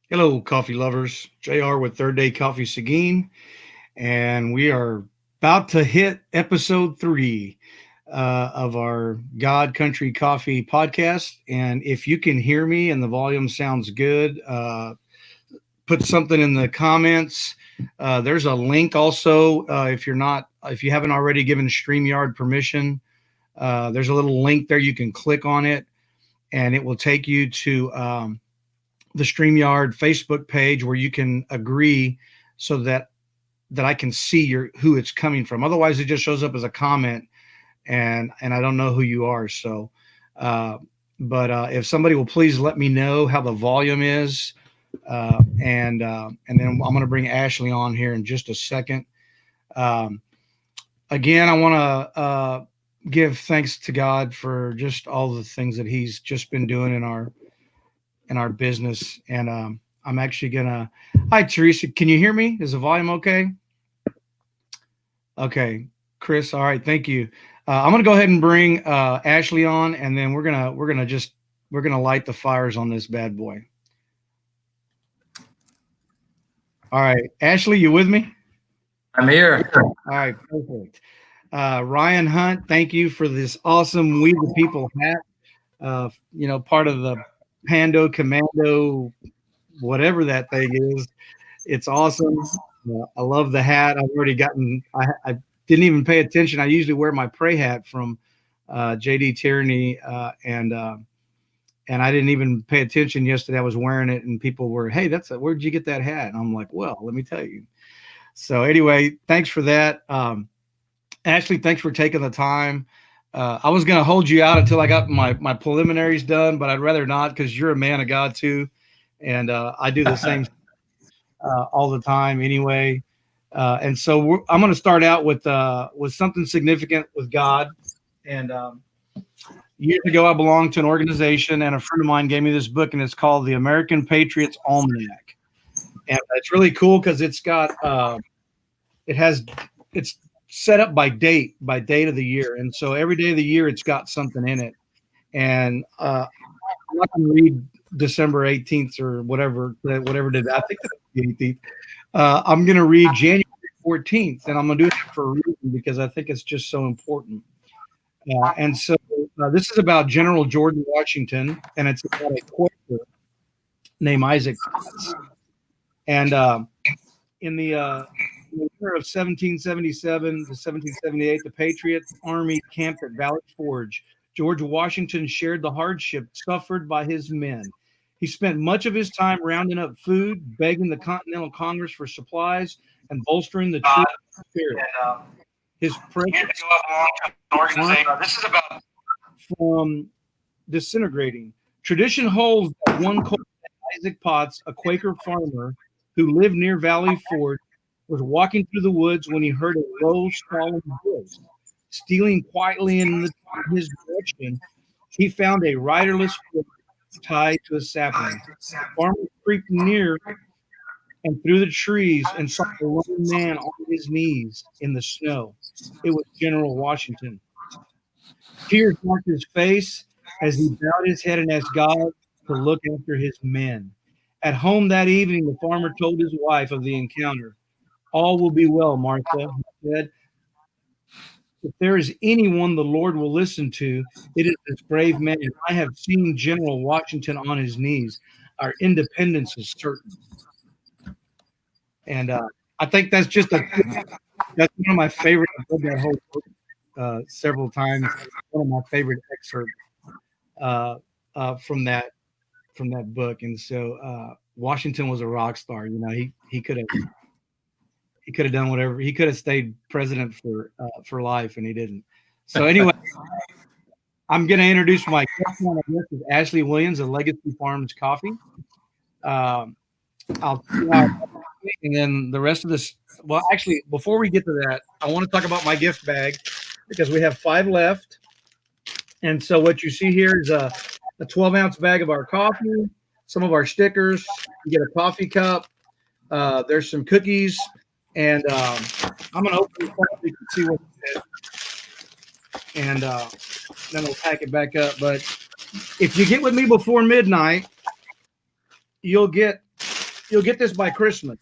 Hello, coffee lovers. JR with Third Day Coffee Seguin, and we are about to hit episode 3 of our God Country Coffee podcast. And if you can hear me and the volume sounds good, put something in the comments. There's a link also if you haven't already given StreamYard permission. There's a little link there. You can click on it, and it will take you to the StreamYard Facebook page where you can agree so that I can see who it's coming from. Otherwise, it just shows up as a comment, and I don't know who you are. So, uh, but if somebody will please let me know how the volume is, and then I'm going to bring Ashley on here in just a second. Um, Again, I want to give thanks to God for just all the things that He's just been doing in our business. And I'm actually gonna. Hi, Teresa. Can you hear me? Is the volume okay? Okay, Chris. All right. Thank you. I'm gonna go ahead and bring Ashley on, and then we're gonna light the fires on this bad boy. All right, Ashley, you with me? I'm here. All right, perfect. Ryan Hunt, thank you for this awesome We the People hat. Part of the Pando Commando, whatever that thing is. It's awesome. I love the hat. I've already gotten. I didn't even pay attention. I usually wear my pray hat from JD Tierney, and I didn't even pay attention yesterday. I was wearing it, and people were, "Hey, where'd you get that hat?" And I'm like, "Well, let me tell you." So anyway, thanks for that, Ashley. Thanks for taking the time. I was going to hold you out until I got my preliminaries done, but I'd rather not because you're a man of God too, and I do the same all the time anyway. And so I'm going to start out with something significant with God. And years ago, I belonged to an organization, and a friend of mine gave me this book, and it's called The American Patriots Almanac. And it's really cool because it has it's set up by date of the year, and so every day of the year, it's got something in it. And I'm not going to read December 18th or whatever did. I think that's the 18th. I'm going to read January 14th, and I'm going to do that for a reason because I think it's just so important. And so this is about General George Washington, and it's about a Quaker named Isaac Potts. And in the year of 1777 to 1778, the Patriot Army camped at Valley Forge. George Washington shared the hardship suffered by his men. He spent much of his time rounding up food, begging the Continental Congress for supplies, and bolstering the troops' spirit. His presence this is about from disintegrating. Tradition holds that one cold Isaac Potts, a Quaker farmer who lived near Valley Forge, was walking through the woods when he heard a low, solemn voice. Stealing quietly in his direction, he found a riderless horse tied to a sapling. The farmer creeped near and through the trees and saw a lone man on his knees in the snow. It was General Washington. Tears marked his face as he bowed his head and asked God to look after his men. At home that evening, the farmer told his wife of the encounter. All will be well, Martha, he said. If there is anyone the Lord will listen to, it is this brave man. I have seen General Washington on his knees. Our independence is certain. And I think that's one of my favorite. I've read that whole book several times. One of my favorite excerpts uh, from that book. And so Washington was a rock star. He could have done whatever. He could have stayed president for life, and he didn't. So anyway, I'm going to introduce my guest on the list is Ashley Williams of Legacy Farms Coffee. Um, I'll and then the rest of this. Well, actually, before we get to that, I want to talk about my gift bag because we have 5 left. And so what you see here is a 12-ounce bag of our coffee, some of our stickers. You get a coffee cup. There's some cookies, and I'm going to open this up so you can see what's in it, and then we'll pack it back up. But if you get with me before midnight, you'll get you'll get this by Christmas.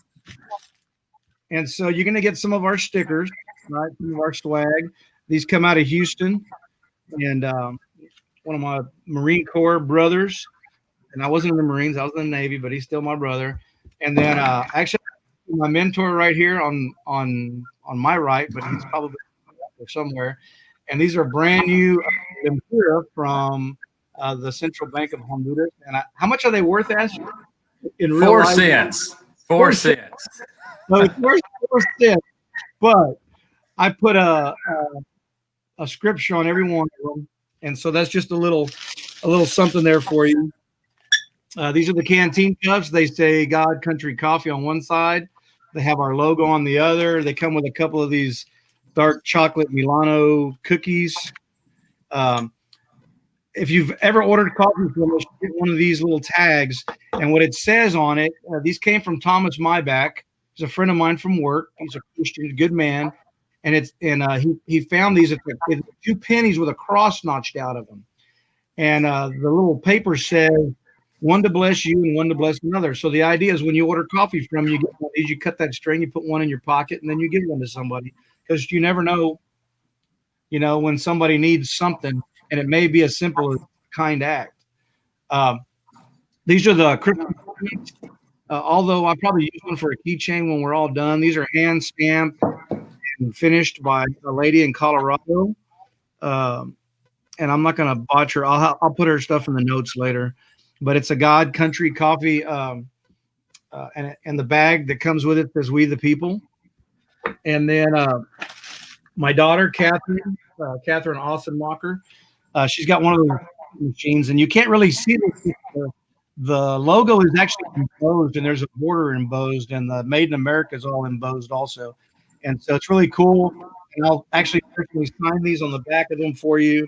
And so you're going to get some of our stickers, right? Some of our swag. These come out of Houston, and one of my Marine Corps brothers, and I wasn't in the Marines, I was in the Navy, but he's still my brother. And then actually my mentor right here on my right, but he's probably somewhere. And these are brand new Lempira from the Central Bank of Honduras. And how much are they worth, Ashley? In real 4 life? cents. 4 cents. So it's worth 4 cents, but I put a scripture on every one of them, and so that's just a little something there for you. These are the canteen cups. They say God Country Coffee on one side. They have our logo on the other. They come with a couple of these dark chocolate Milano cookies. If you've ever ordered coffee from us, you get one of these little tags, and what it says on it, these came from Thomas Myback. He's a friend of mine from work. He's a Christian, good man, and he found these at 2 pennies with a cross notched out of them, and the little paper says, "One to bless you and one to bless another." So the idea is when you order coffee from you get one of these, you cut that string, you put one in your pocket, and then you give one to somebody, because you never know, when somebody needs something, and it may be as simple as a kind act. These are the Christmas ornaments. Although I probably use one for a keychain when we're all done. These are hand stamped and finished by a lady in Colorado. And I'm not going to botch her. I'll put her stuff in the notes later. But it's a God Country Coffee, and the bag that comes with it says "We the People." And then my daughter, Catherine Aussenmacher, she's got one of those machines, and you can't really see the logo is actually embossed, and there's a border embossed, and the Made in America is all embossed also. And so it's really cool. And I'll actually personally sign these on the back of them for you.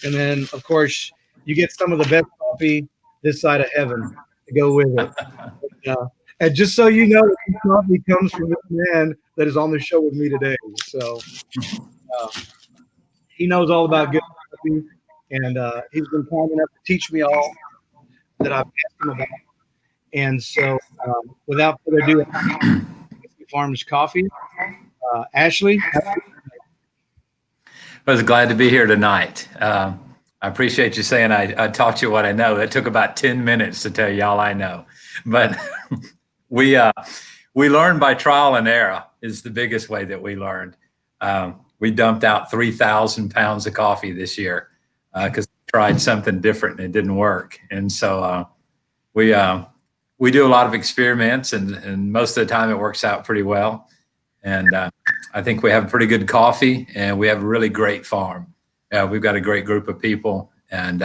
And then, of course, you get some of the best coffee this side of heaven to go with it. And just so you know, this coffee comes from this man that is on the show with me today. So he knows all about good coffee, and he's been kind enough to teach me all that I've asked him about. And so, without further ado, Farms Coffee. Ashley? I was glad to be here tonight. I appreciate you saying I taught you what I know. It took about 10 minutes to tell you all I know. But we learn by trial and error is the biggest way that we learned. We dumped out 3,000 pounds of coffee this year because we tried something different and it didn't work. And so we do a lot of experiments, and most of the time it works out pretty well. And I think we have pretty good coffee, and we have a really great farm. We've got a great group of people, and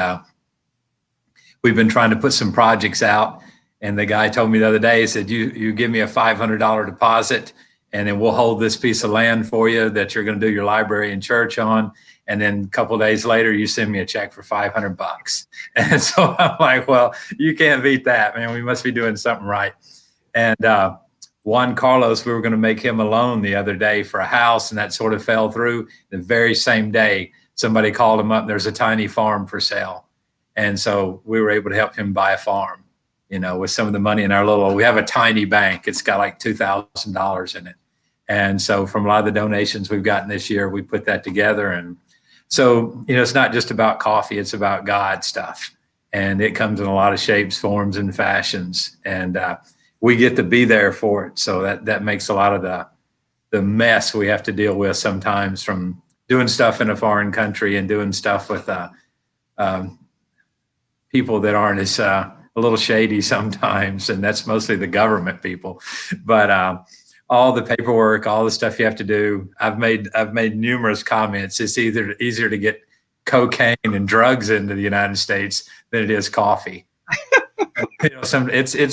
we've been trying to put some projects out. And the guy told me the other day, he said, you give me a $500 deposit, and then we'll hold this piece of land for you that you're going to do your library and church on. And then a couple of days later, you send me a check for $500. And so I'm like, well, you can't beat that, man. We must be doing something right. And Juan Carlos, we were going to make him a loan the other day for a house, and that sort of fell through. The very same day, somebody called him up. There's a tiny farm for sale. And so we were able to help him buy a farm, with some of the money in we have a tiny bank. It's got like $2,000 in it. And so from a lot of the donations we've gotten this year, we put that together. And so, it's not just about coffee, it's about God stuff. And it comes in a lot of shapes, forms, and fashions. And we get to be there for it. So that makes a lot of the mess we have to deal with sometimes, from doing stuff in a foreign country and doing stuff with people that aren't as a little shady sometimes. And that's mostly the government people. But all the paperwork, all the stuff you have to do. I've made numerous comments. It's easier to get cocaine and drugs into the United States than it is coffee. It's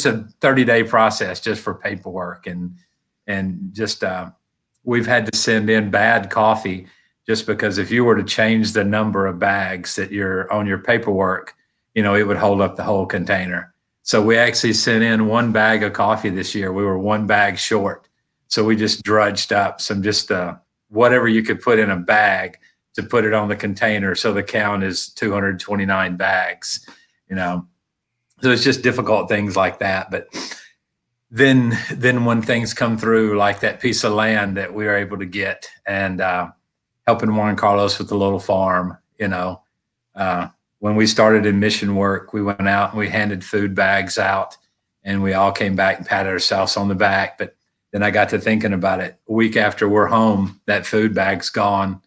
a 30-day process just for paperwork, and just we've had to send in bad coffee just because if you were to change the number of bags that you're on your paperwork, it would hold up the whole container. So we actually sent in 1 bag of coffee this year. We were 1 bag short. So we just drudged up some whatever you could put in a bag to put it on the container. So the count is 229 bags, So it's just difficult things like that. But then when things come through, like that piece of land that we were able to get, and helping Juan Carlos with the little farm, when we started in mission work, we went out and we handed food bags out, and we all came back and patted ourselves on the back. But then I got to thinking about it. A week after we're home, that food bag's gone,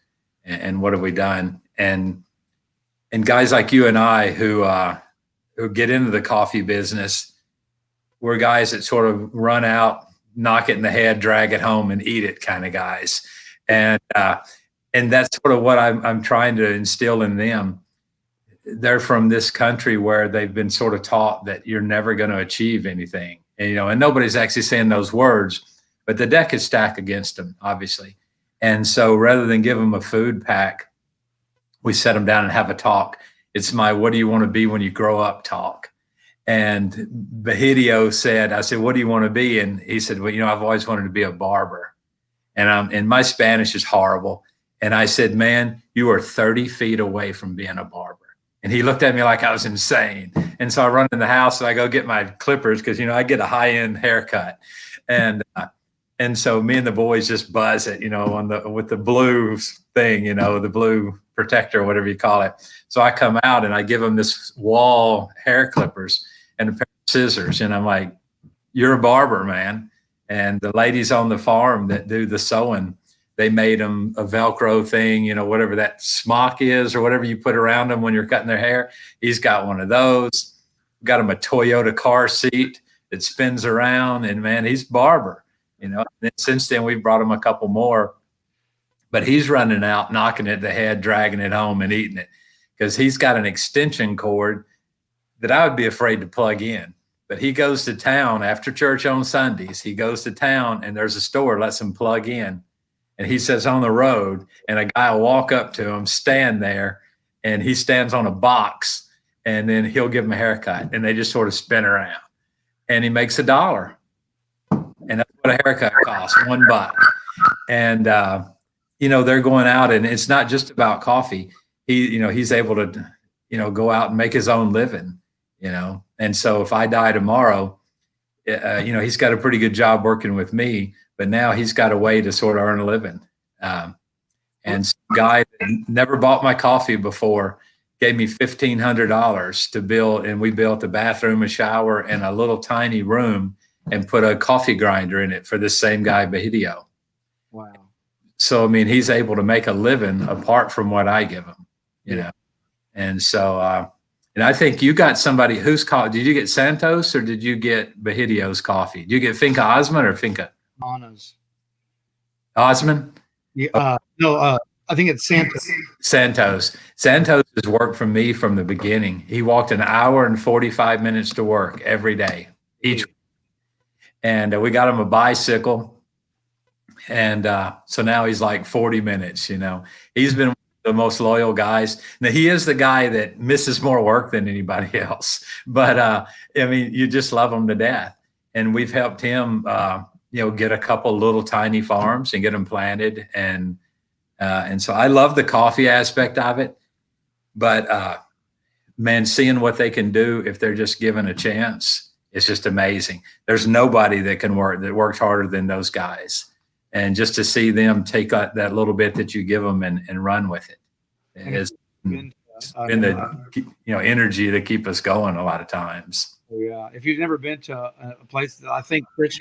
and what have we done? And guys like you and I who get into the coffee business, we're guys that sort of run out, knock it in the head, drag it home, and eat it kind of guys. And that's sort of what I'm trying to instill in them. They're from this country where they've been sort of taught that you're never going to achieve anything, and nobody's actually saying those words, but the deck is stacked against them, obviously. And so rather than give them a food pack, we set them down and have a talk. It's my "what do you want to be when you grow up" talk. And Bahidio said, I said, "What do you want to be?" And he said, "Well, I've always wanted to be a barber." And my Spanish is horrible. And I said, "Man, you are 30 feet away from being a barber." And he looked at me like I was insane. And so I run in the house and I go get my clippers because, I get a high-end haircut. And so me and the boys just buzz it, with the blue thing, the blue protector, whatever you call it. So I come out and I give them this wall hair clippers and a pair of scissors. And I'm like, "You're a barber, man." And the ladies on the farm that do the sewing, they made them a Velcro thing, whatever that smock is or whatever you put around them when you're cutting their hair. He's got one of those. Got him a Toyota car seat that spins around. And man, he's barber, And then since then, we've brought him a couple more. But he's running out, knocking it in the head, dragging it home and eating it because he's got an extension cord that I would be afraid to plug in. But he goes to town after church on Sundays. He goes to town and there's a store lets him plug in. And he says on the road, and a guy will walk up to him, stand there, and he stands on a box, and then he'll give him a haircut. And they just sort of spin around. And he makes $1. And that's what a haircut costs, $1. And, they're going out, and it's not just about coffee. He's able to, go out and make his own living, And so if I die tomorrow, he's got a pretty good job working with me, but now he's got a way to sort of earn a living. And some guy that never bought my coffee before gave me $1,500 to build, and we built a bathroom, a shower, and a little tiny room, and put a coffee grinder in it for this same guy, Bahidio. Wow. So, he's able to make a living apart from what I give him, know. And so, and I think you got somebody whose coffee. Did you get Santos or did you get Bahidio's coffee? Did you get Finca Osman or Finca? Osman? Yeah, no, I think it's Santos. Santos has worked for me from the beginning. He walked an hour and 45 minutes to work every day, each week. And we got him a bicycle. And so now he's like 40 minutes, He's been one of the most loyal guys. Now, he is the guy that misses more work than anybody else. But, you just love him to death. And we've helped him, get a couple little tiny farms and get them planted. And so I love the coffee aspect of it. But, man, seeing what they can do if they're just given a chance, it's just amazing. There's nobody that works harder than those guys. And just to see them take that little bit that you give them and run with it has been the energy to keep us going a lot of times. Yeah, if you've never been to a place that I think Chris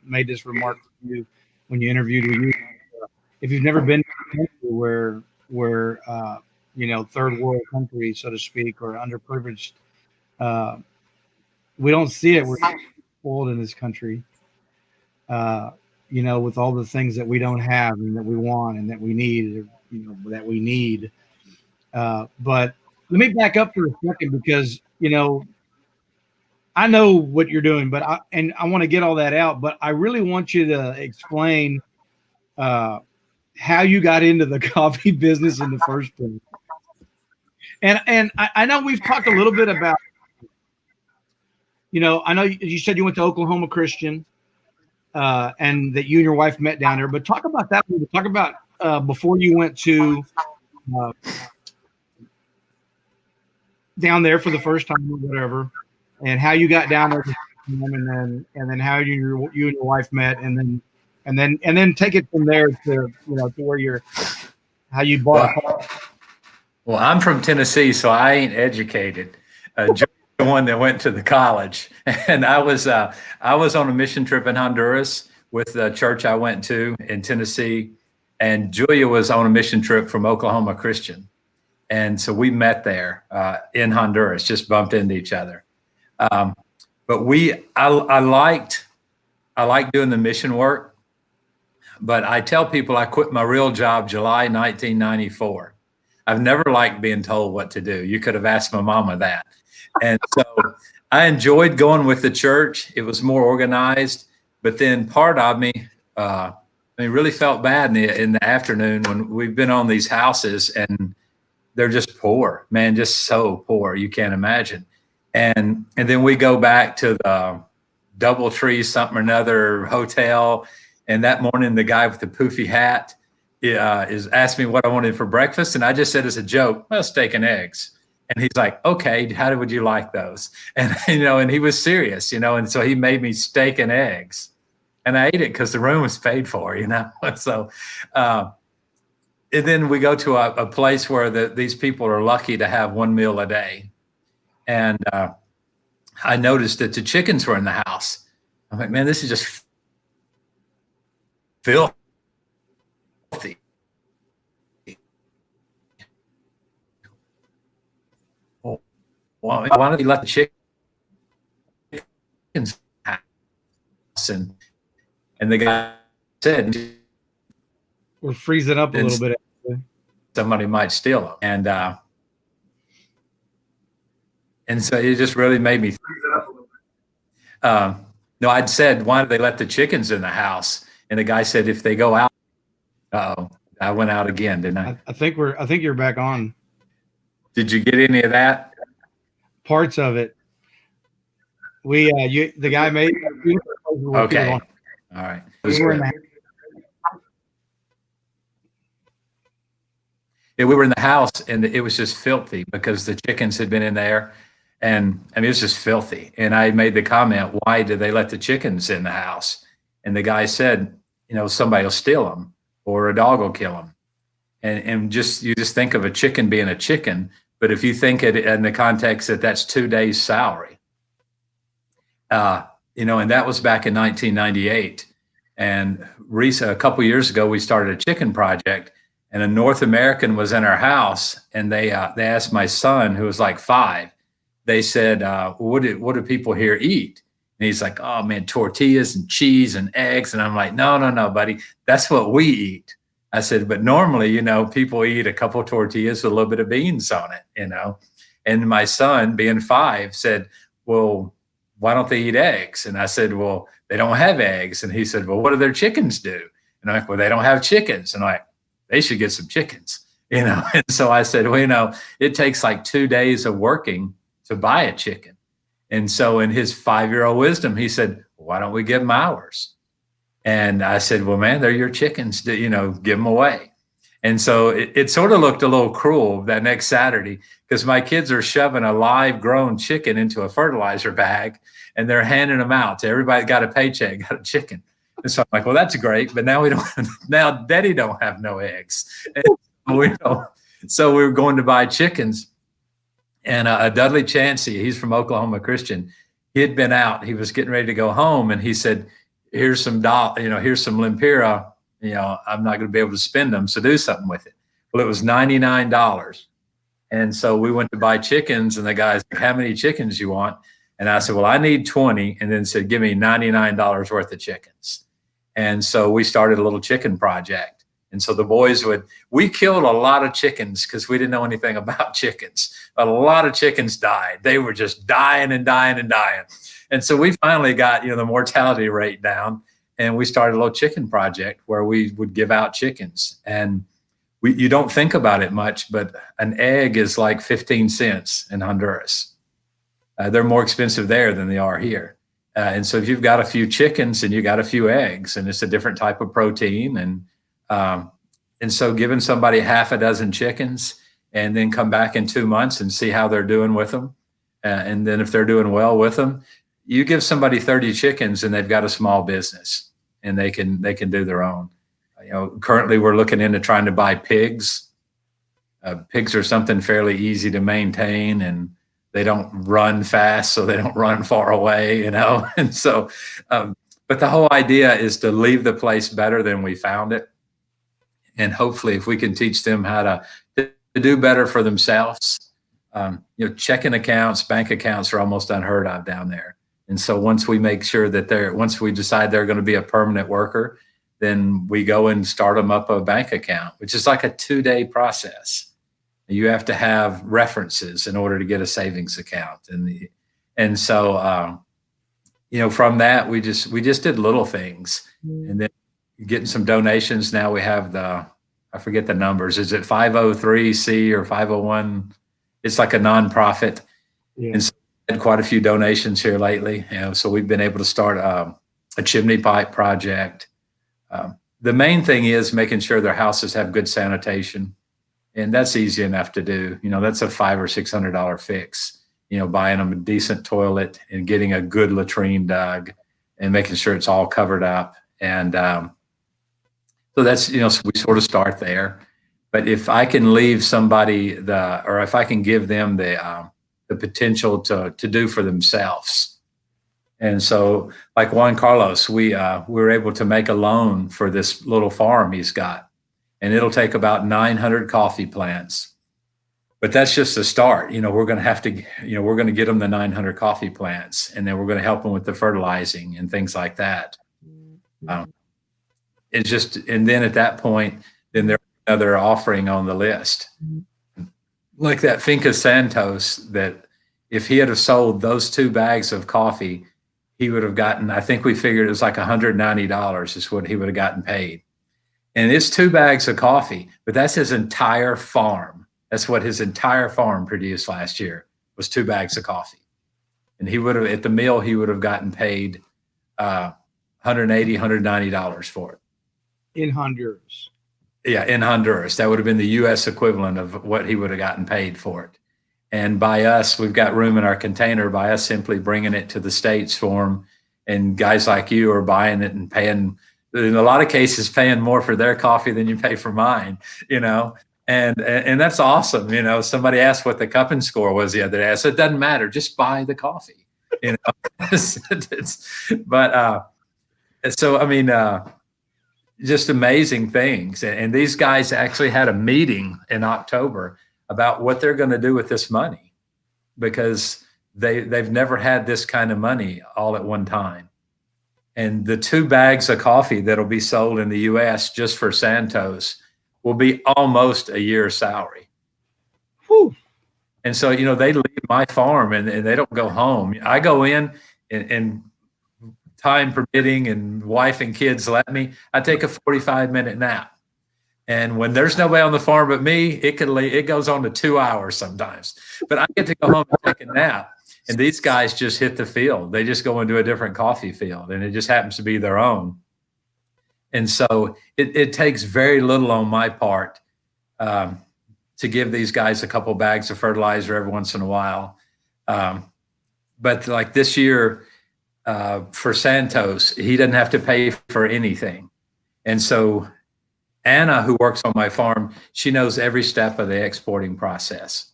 made this remark to you when you interviewed with you, if you've never been to a country where third world country, so to speak, or underprivileged, we don't see it. We're spoiled in this country. With all the things that we don't have and that we want and that we need, But let me back up for a second because, I know what you're doing, but I want to get all that out, but I really want you to explain how you got into the coffee business in the first place. And I know we've talked a little bit about, I know you said you went to Oklahoma Christian. And that you and your wife met down there, but talk about that. Talk about before you went to down there for the first time or whatever, and how you got down there to and then how you and your wife met, and then take it from there to to where you're how you bought a farm. Well, I'm from Tennessee, so I ain't educated. Joe's the one that went to the college, and I was on a mission trip in Honduras with the church I went to in Tennessee, and Julia was on a mission trip from Oklahoma Christian, and so we met there in Honduras, just bumped into each other. But I liked doing the mission work, but I tell people I quit my real job July 1994. I've never liked being told what to do. You could have asked my mama that. And so I enjoyed going with the church. It was more organized, but then part of me, really felt bad in the afternoon when we've been on these houses and they're just poor, man, just so poor. You can't imagine. And then we go back to the Doubletree something or another hotel. And that morning, the guy with the poofy hat is asked me what I wanted for breakfast. And I just said as a joke, well, steak and eggs. And he's like, okay, how would you like those? And, and he was serious, and so he made me steak and eggs. And I ate it because the room was paid for, So, and then we go to a place where these people are lucky to have one meal a day. And I noticed that the chickens were in the house. I'm like, man, this is just filthy. Well, why don't you let the chickens house? And the guy said, we're freezing up a little bit. Somebody might steal them. And so it just really made me freeze it up a little bit. No, I'd said, why do they let the chickens in the house? And the guy said, if they go out, I went out again, didn't I? I think you're back on. Did you get any of that? Parts of it. The guy made. Okay. All right. We were in the house and it was just filthy because the chickens had been in there. And I mean, it was just filthy. And I made the comment, why do they let the chickens in the house? And the guy said, somebody will steal them or a dog will kill them. And you just think of a chicken being a chicken. But if you think it in the context that that's 2 days' salary, and that was back in 1998. And a couple years ago, we started a chicken project, and a North American was in our house, and they asked my son, who was like 5. They said, what do people here eat? And he's like, oh man, tortillas and cheese and eggs. And I'm like, no, buddy, that's what we eat. I said, but normally, people eat a couple of tortillas with a little bit of beans on it, And my son, being 5, said, well, why don't they eat eggs? And I said, well, they don't have eggs. And he said, well, what do their chickens do? And I'm like, well, they don't have chickens. And I'm like, they should get some chickens, And so I said, well, it takes like 2 days of working to buy a chicken. And so in his 5-year-old wisdom, he said, well, why don't we give them ours? And I said, well, man, they're your chickens, give them away. And so it sort of looked a little cruel that next Saturday because my kids are shoving a live grown chicken into a fertilizer bag and they're handing them out to everybody that got a paycheck, got a chicken. And so I'm like, well, that's great. But now now daddy don't have no eggs. So we were going to buy chickens. And Dudley Chansey, he's from Oklahoma Christian. He had been out. He was getting ready to go home. And he said, here's some here's some Lempira. I'm not going to be able to spend them. So do something with it. Well, it was $99. And so we went to buy chickens and the guy's like, how many chickens you want? And I said, well, I need 20. And then said, give me $99 worth of chickens. And so we started a little chicken project. And so the boys we killed a lot of chickens because we didn't know anything about chickens. A lot of chickens died. They were just dying and dying and dying. And so we finally got, the mortality rate down and we started a little chicken project where we would give out chickens. And you don't think about it much, but an egg is like 15 cents in Honduras. They're more expensive there than they are here. And so if you've got a few chickens and you got a few eggs and it's a different type of protein and so giving somebody half a dozen chickens and then come back in 2 months and see how they're doing with them. And then if they're doing well with them, you give somebody 30 chickens and they've got a small business and they can do their own. Currently we're looking into trying to buy pigs. Pigs are something fairly easy to maintain, and they don't run fast, so they don't run far away, And so, but the whole idea is to leave the place better than we found it. And hopefully if we can teach them how to do better for themselves, checking accounts, bank accounts are almost unheard of down there. And so once we make sure that once we decide they're going to be a permanent worker, then we go and start them up a bank account, which is like a 2-day process. You have to have references in order to get a savings account. And so, from that, we just did little things, and then getting some donations. Now we have I forget the numbers. Is it 503c or 501? It's like a nonprofit. Yeah. And so we had quite a few donations here lately. So we've been able to start a chimney pipe project. The main thing is making sure their houses have good sanitation. And that's easy enough to do. That's a $500 or $600 fix, buying them a decent toilet and getting a good latrine dug and making sure it's all covered up. And so that's, so we sort of start there. But if I can leave somebody or if I can give them the potential to do for themselves. And so like Juan Carlos, we were able to make a loan for this little farm he's got. And it'll take about 900 coffee plants, but that's just a start. We're going to have to, we're going to get them the 900 coffee plants, and then we're going to help them with the fertilizing and things like that. And then at that point, then there's another offering on the list, like that Finca Santos, that if he had have sold those 2 bags of coffee, he would have gotten, I think we figured it was like $190 is what he would have gotten paid. And it's 2 bags of coffee, but that's his entire farm. That's what his entire farm produced last year, was 2 bags of coffee. And he would have, at the mill, he would have gotten paid $180, $190 for it. In Honduras. Yeah, in Honduras. That would have been the U.S. equivalent of what he would have gotten paid for it. And by us, we've got room in our container, by us simply bringing it to the States for him. And guys like you are buying it and paying, in a lot of cases, paying more for their coffee than you pay for mine, and that's awesome. Somebody asked what the cupping score was the other day. I said, it doesn't matter. Just buy the coffee, so, I mean, just amazing things. And these guys actually had a meeting in October about what they're going to do with this money, because they've never had this kind of money all at one time. And the 2 bags of coffee that'll be sold in the U.S. just for Santos will be almost a year's salary. Whew. And so, they leave my farm and they don't go home. I go in and time permitting and wife and kids let me, I take a 45-minute nap. And when there's nobody on the farm but me, it goes on to 2 hours sometimes. But I get to go home and take a nap. And these guys just hit the field. They just go into a different coffee field, and it just happens to be their own. And so it takes very little on my part to give these guys a couple bags of fertilizer every once in a while. But like this year for Santos, he doesn't have to pay for anything. And so Anna, who works on my farm, she knows every step of the exporting process.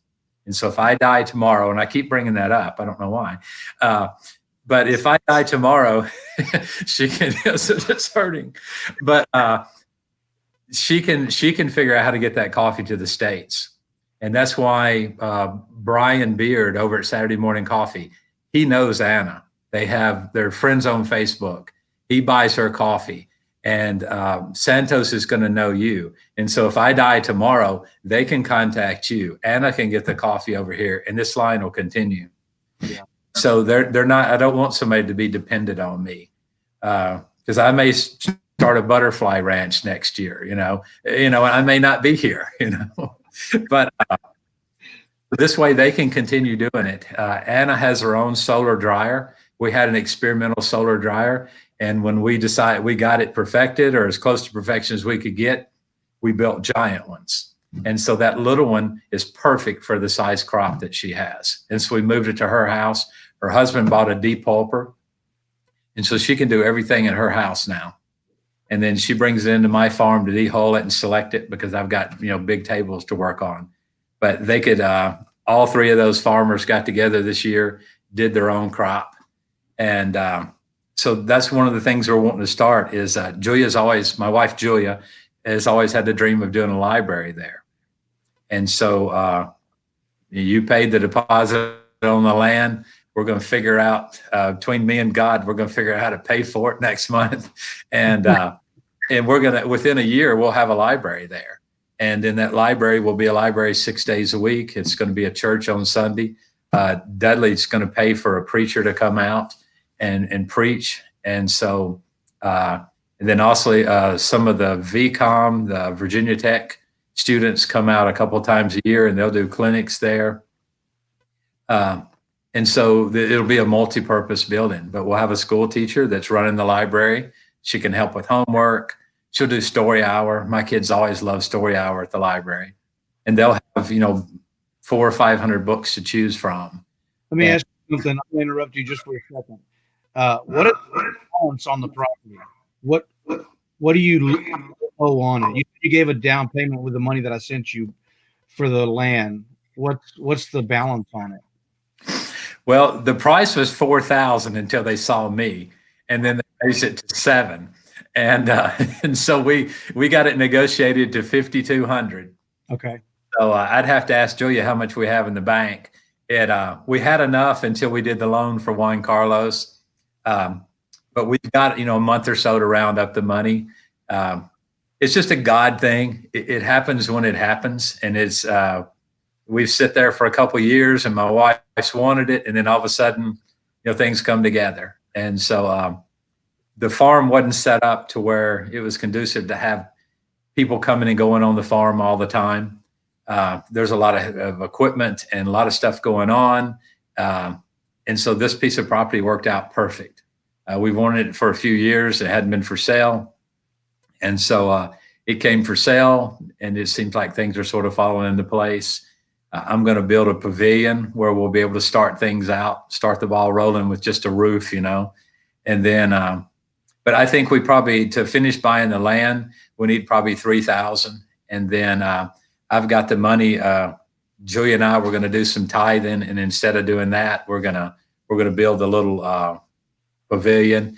And so if I die tomorrow, and I keep bringing that up, I don't know why, but if I die tomorrow, she can, it's hurting, but she can figure out how to get that coffee to the States. And that's why Brian Beard over at Saturday Morning Coffee, he knows Anna. They're friends on Facebook. He buys her coffee. And Santos is going to know you. And so if I die tomorrow, they can contact you. Anna can get the coffee over here, and this line will continue. Yeah. So they're not, I don't want somebody to be dependent on me, because I may start a butterfly ranch next year, I may not be here, but this way they can continue doing it. Anna has her own solar dryer. We had an experimental solar dryer. And when we decided we got it perfected, or as close to perfection as we could get, we built giant ones. And so that little one is perfect for the size crop that she has. And so we moved it to her house. Her husband bought a depulper, and so she can do everything in her house now. And then she brings it into my farm to dehull it and select it because I've got big tables to work on. But they could all three of those farmers got together this year, did their own crop, and so that's one of the things we're wanting to start. Is my wife Julia has always had the dream of doing a library there, and so you paid the deposit on the land. We're going to figure out between me and God, we're going to figure out how to pay for it next month, and we're going to within a year we'll have a library there, and then that library will be a library 6 days a week. It's going to be a church on Sunday. Dudley's going to pay for a preacher to come out and preach, and so and then also some of the VCOM, the Virginia Tech students come out a couple of times a year and they'll do clinics there. And so it'll be a multi-purpose building, but we'll have a school teacher that's running the library. She can help with homework. She'll do story hour. My kids always love story hour at the library, and they'll have, 400 or 500 books to choose from. Let me ask you something. I'm going to interrupt you just for a second. What is the balance on the property? What do you owe on it? You gave a down payment with the money that I sent you for the land. What's the balance on it? Well, the price was $4,000 until they saw me, and then they raised it to $7,000, and so we got it negotiated to $5,200. Okay. So I'd have to ask Julia how much we have in the bank. We had enough until we did the loan for Juan Carlos, but we've got a month or so to round up the money. It's just a God thing. It happens when it happens, and it's we've sit there for a couple of years, and my wife's wanted it, and then all of a sudden, things come together. And so the farm wasn't set up to where it was conducive to have people coming and going on the farm all the time. There's a lot of equipment and a lot of stuff going on. And so this piece of property worked out perfect. We've wanted it for a few years. It hadn't been for sale. And so it came for sale, and it seems like things are sort of falling into place. I'm going to build a pavilion where we'll be able to start things out, start the ball rolling with just a roof, and then, but I think to finish buying the land, we need probably $3,000. And then I've got the money. Julia and I were going to do some tithing, and instead of doing that, we're going to build a little pavilion.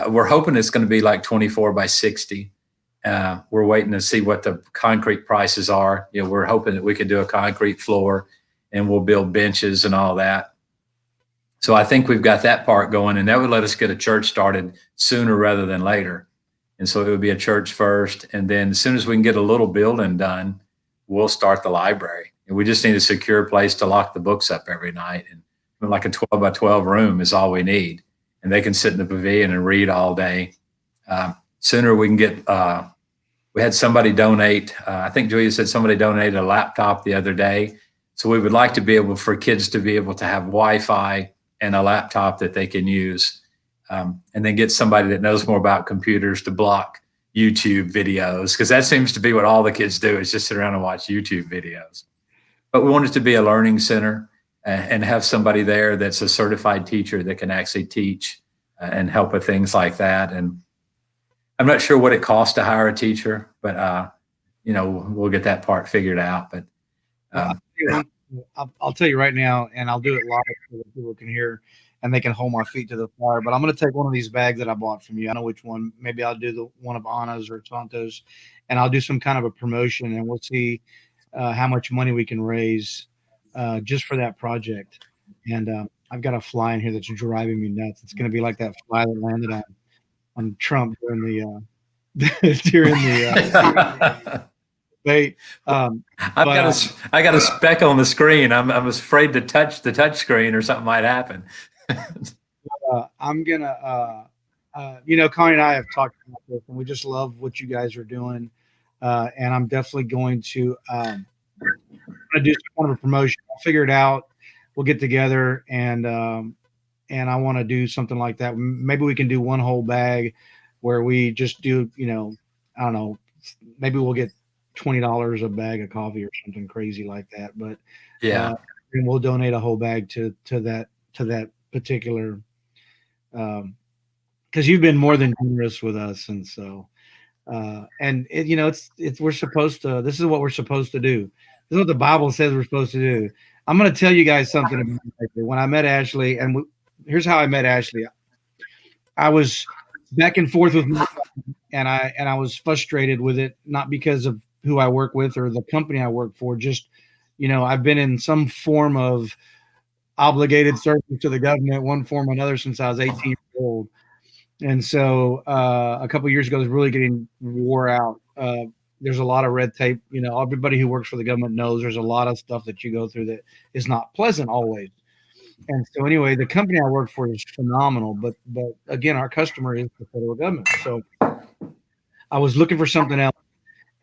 We're hoping it's going to be like 24 by 60. We're waiting to see what the concrete prices are. We're hoping that we could do a concrete floor, and we'll build benches and all that. So I think we've got that part going, and that would let us get a church started sooner rather than later. And so it would be a church first, and then as soon as we can get a little building done, we'll start the library. And we just need a secure place to lock the books up every night. And like a 12 by 12 room is all we need. And they can sit in the pavilion and read all day. Sooner we can get, we had somebody donate, I think Julia said somebody donated a laptop the other day. So we would like to be able for kids to be able to have Wi-Fi and a laptop that they can use. And then get somebody that knows more about computers to block YouTube videos, because that seems to be what all the kids do, is just sit around and watch YouTube videos. But we want it to be a learning center and have somebody there that's a certified teacher that can actually teach and help with things like that. And I'm not sure what it costs to hire a teacher, but we'll get that part figured out. But I'll tell you right now, and I'll do it live so that people can hear and they can hold my feet to the fire. But I'm going to take one of these bags that I bought from you. I know which one. Maybe I'll do the one of Anna's or Santos, and I'll do some kind of a promotion, and we'll see how much money we can raise just for that project. And I've got a fly in here that's driving me nuts. It's going to be like that fly that landed on Trump during the debate. I got a speck on the screen. I'm afraid to touch the touch screen or something might happen. I'm gonna, Connie and I have talked about this, and we just love what you guys are doing. And I'm definitely going to do some kind of a promotion. I'll figure it out. We'll get together, and I want to do something like that. Maybe we can do one whole bag where we just do, I don't know, maybe we'll get $20 a bag of coffee or something crazy like that. But yeah, and we'll donate a whole bag to that particular, because you've been more than generous with us, and so and it, it's we're supposed to. This is what we're supposed to do. This is what the Bible says we're supposed to do. I'm going to tell you guys something about Ashley. When I met Ashley, and here's how I met Ashley. I was back and forth with my, and I was frustrated with it, not because of who I work with or the company I work for. Just I've been in some form of obligated service to the government, one form or another, since I was 18 years old. And so a couple of years ago, I was really getting wore out. There's a lot of red tape. Everybody who works for the government knows there's a lot of stuff that you go through that is not pleasant always. And so anyway, the company I work for is phenomenal, but again, our customer is the federal government. So I was looking for something else,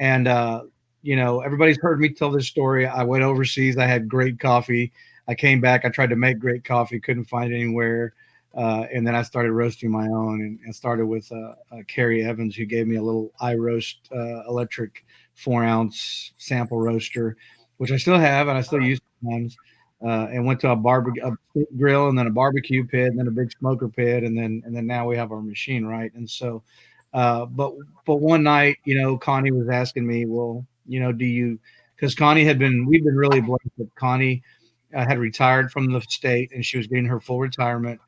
and everybody's heard me tell this story. I went overseas. I had great coffee. I came back. I tried to make great coffee. Couldn't find it anywhere. And then I started roasting my own, and started with Carrie Evans, who gave me a little iRoast electric 4-ounce sample roaster, which I still have and I still use sometimes. And went to a grill, and then a barbecue pit, and then a big smoker pit, and then now we have our machine, right? And so, but one night, Connie was asking me, well, do you? Because we've been really blessed that Connie had retired from the state, and she was getting her full retirement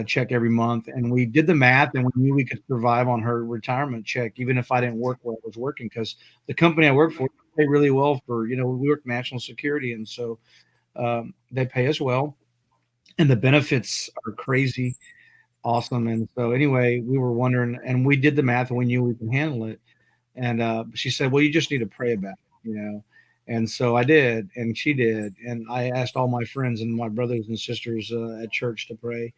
check every month, and we did the math, and we knew we could survive on her retirement check, even if I didn't work where I was working, because the company I work for paid really well for we work national security, and so they pay us well, and the benefits are crazy awesome. And so anyway, we were wondering, and we did the math, and we knew we can handle it. And she said, "Well, you just need to pray about it." And so I did, and she did, and I asked all my friends and my brothers and sisters at church to pray.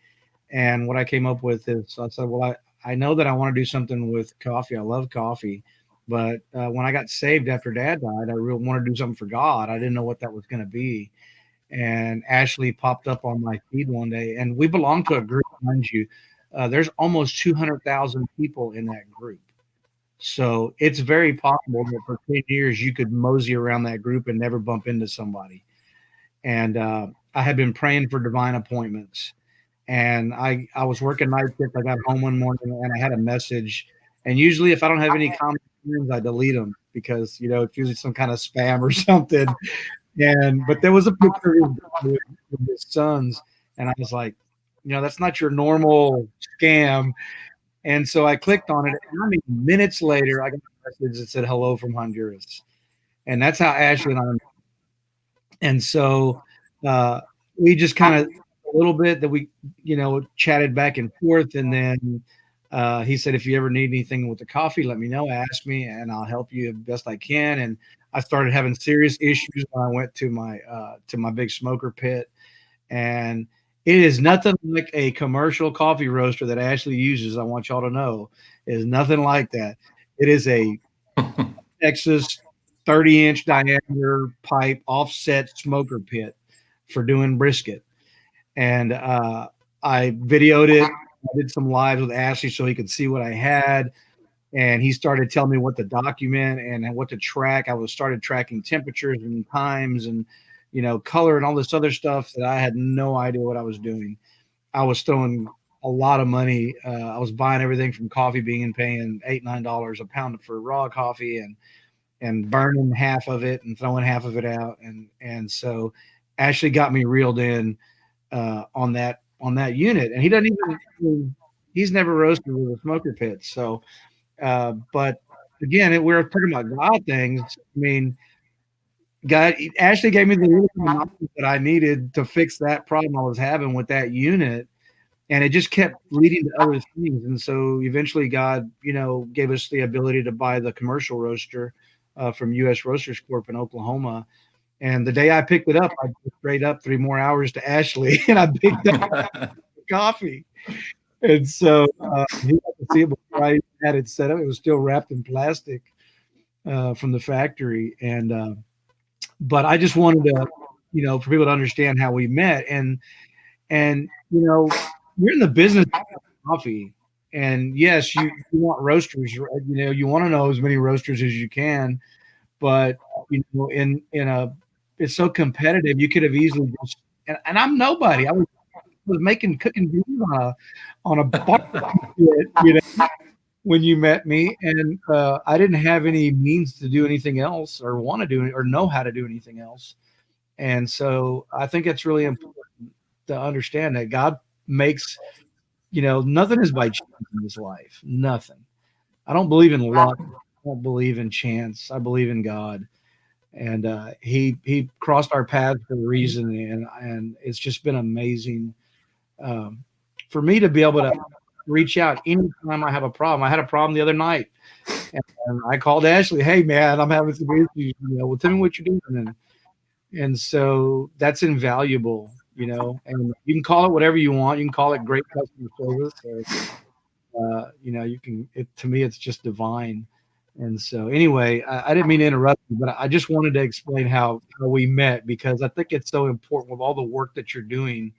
And what I came up with is, I said, "Well, I know that I want to do something with coffee. I love coffee." But when I got saved after Dad died, I really wanted to do something for God. I didn't know what that was going to be. And Ashley popped up on my feed one day, and we belong to a group, mind you. There's almost 200,000 people in that group. So it's very possible that for 10 years you could mosey around that group and never bump into somebody. And I had been praying for divine appointments. And I was working night shift. I got home one morning and I had a message. And usually, if I don't have any comments, I delete them because, it's usually some kind of spam or something. But there was a picture of his sons, and I was like, that's not your normal scam. And so I clicked on it, and I mean, minutes later, I got a message that said "Hello from Honduras," and that's how Ashley and I. And so uh, we just kind of a little bit that we, chatted back and forth, and then he said, "If you ever need anything with the coffee, let me know. Ask me, and I'll help you best I can." And I started having serious issues when I went to my big smoker pit, and it is nothing like a commercial coffee roaster that Ashley uses. I want y'all to know, it is nothing like that. It is a Texas 30-inch diameter pipe offset smoker pit for doing brisket. And I videoed it. I did some lives with Ashley so he could see what I had. And he started telling me what to document and what to track. I was started tracking temperatures and times and color and all this other stuff that I had no idea what I was doing. I was throwing a lot of money. I was buying everything from coffee bean and paying $8-9 a pound for raw coffee, and burning half of it and throwing half of it out. And so Ashley got me reeled in on that unit. And he doesn't even he's never roasted with a smoker pit. So but again, we're talking about God things. I mean, God Ashley gave me the knowledge that I needed to fix that problem I was having with that unit. And it just kept leading to other things. And so eventually God, gave us the ability to buy the commercial roaster from US Roasters Corp in Oklahoma. And the day I picked it up, I just straight up 3 more hours to Ashley and I picked up coffee. And so he got to see it before I had it set up. It was still wrapped in plastic from the factory. And but I just wanted to, for people to understand how we met. And you're in the business of coffee. And yes, you want roasters, right? You want to know as many roasters as you can, but in a it's so competitive. You could have easily just and I'm nobody. I was was making cooking beans on a barbecue pit, when you met me, and I didn't have any means to do anything else, or want to do it, or know how to do anything else. And so I think it's really important to understand that God makes, nothing is by chance in this life. Nothing. I don't believe in luck. I don't believe in chance. I believe in God. And he crossed our paths for a reason, and it's just been amazing, um, for me to be able to reach out anytime I have a problem. I had a problem the other night, and I called Ashley. Hey, man, I'm having some issues. Well, tell me what you're doing. And so that's invaluable. And you can call it whatever you want. You can call it great customer service, or you can. To me, it's just divine. And so, anyway, I didn't mean to interrupt you, but I just wanted to explain how we met, because I think it's so important with all the work that you're doing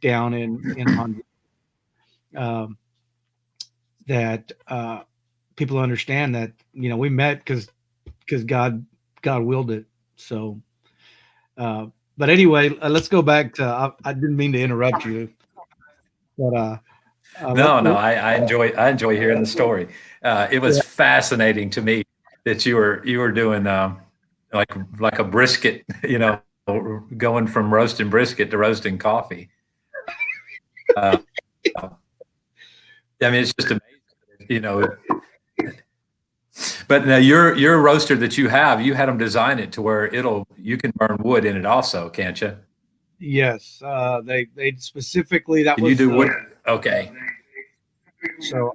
down in Honduras, um, that people understand that we met because God willed it. So, uh, but anyway, let's go back to. I didn't mean to interrupt you, but No, no, I enjoy hearing the story. It was yeah, fascinating to me that you were doing like like a brisket, going from roasting brisket to roasting coffee. Uh, I mean, it's just amazing, you know. But now your roaster that you had them design it to where you can burn wood in it also, can't you? yes, they specifically, that Can you was do the. wood? Okay. So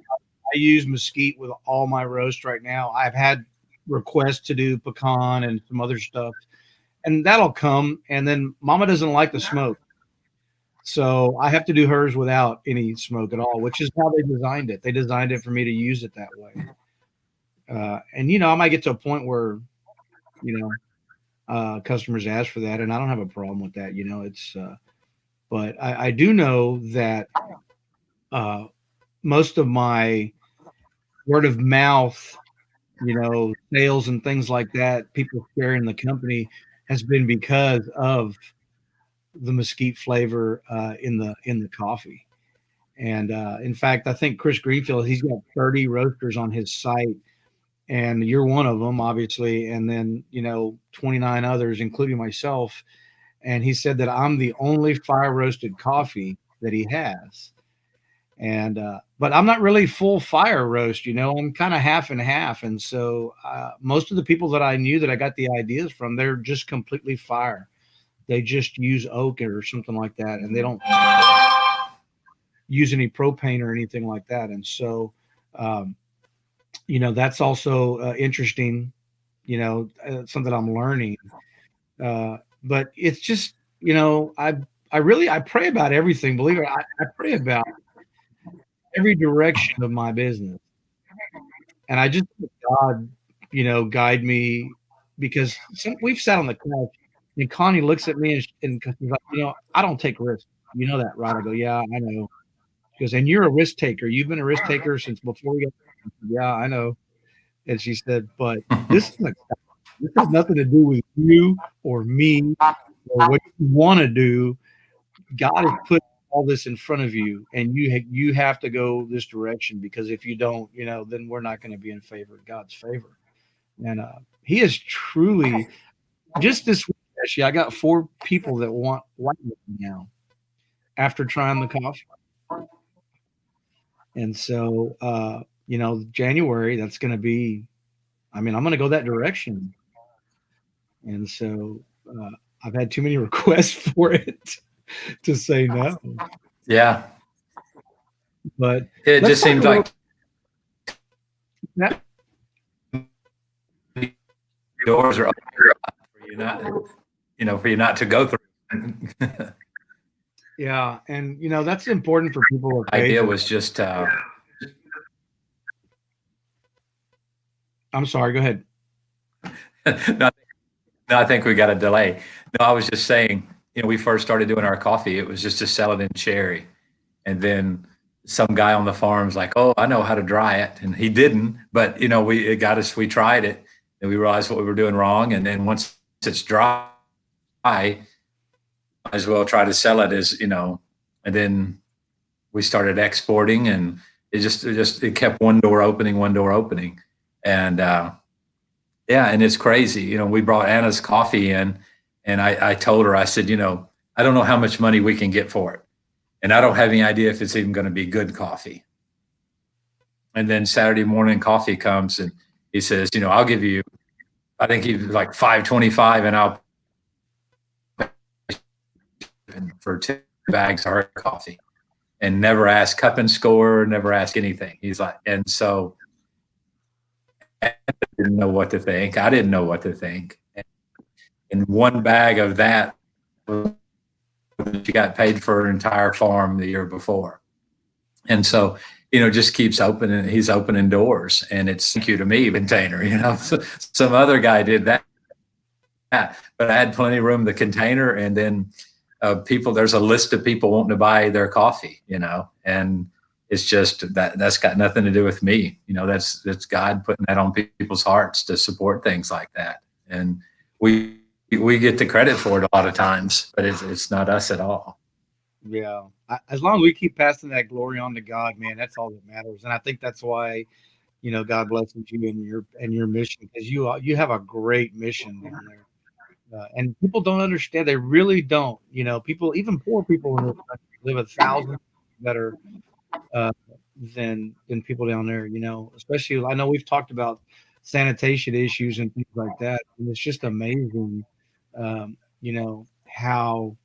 I use mesquite with all my roast right now. I've had requests to do pecan and some other stuff, and that'll come. And then Mama doesn't like the smoke, so I have to do hers without any smoke at all, which is how they designed it. They designed it for me to use it that way. And I might get to a point where you know customers ask for that, and I don't have a problem with that. It's but I do know that uh, most of my word of mouth, sales and things like that, people sharing the company, has been because of the mesquite flavor in the coffee. And in fact, I think Chris Greenfield, he's got 30 roasters on his site, and you're one of them, obviously, and then 29 others, including myself. And he said that I'm the only fire roasted coffee that he has. And but I'm not really full fire roast. I'm kind of half and half. And so most of the people that I knew that I got the ideas from, they're just completely fire. They just use oak or something like that, and they don't use any propane or anything like that. And so um, that's also interesting. Something I'm learning. But it's just, I pray about everything. Believe it, I pray about every direction of my business. And I just let God, guide me, because we've sat on the couch, and Connie looks at me, and she's like, I don't take risks. You know that, right? I go, yeah, I know. She goes, and you're a risk taker. You've been a risk taker since before we got. Yeah, I know. And she said, but this has nothing to do with you or me or what you want to do. God has put all this in front of you, and you have to go this direction, because if you don't, then we're not going to be in favor of God's favor. And He is truly, just this week. Actually, I got 4 people that want white now after trying the coffee, and so January, that's going to be. I mean, I'm going to go that direction, and so I've had too many requests for it to say no. Yeah. But It let's just talk a seems little. like That, doors are open for you not, for you not to go through. yeah, and that's important for people of faith. Idea was just I'm sorry. Go ahead. no, no, I think we got a delay. No, I was just saying, we first started doing our coffee. It was just to sell it in cherry. And then some guy on the farm's like, "Oh, I know how to dry it." And he didn't, but we tried it, and we realized what we were doing wrong. And then once it's dry, might as well try to sell it as, And then we started exporting, and it kept one door opening. And yeah, and it's crazy. We brought Anna's coffee in, and I told her, I said, I don't know how much money we can get for it. And I don't have any idea if it's even going to be good coffee. And then Saturday morning coffee comes, and he says, I'll give you, I think he's like $5.25, and I'll for 2 bags of her coffee, and never ask cup and score, never ask anything. He's like, and so I didn't know what to think. I didn't know what to think. And 1 bag of that, she got paid for an entire farm the year before. And so, just keeps opening. He's opening doors, and it's thank you to me container. Some other guy did that, but I had plenty of room in the container, and then there's a list of people wanting to buy their coffee, and it's just that's got nothing to do with me. That's God putting that on people's hearts to support things like that. And we get the credit for it a lot of times, but it's not us at all. Yeah. As long as we keep passing that glory on to God, man, that's all that matters. And I think that's why, God blesses you and your mission, because you have a great mission down there. And people don't understand. They really don't. People, even poor people in this country, live 1,000 better uh, than people down there. Especially I know we've talked about sanitation issues and things like that, and it's just amazing. How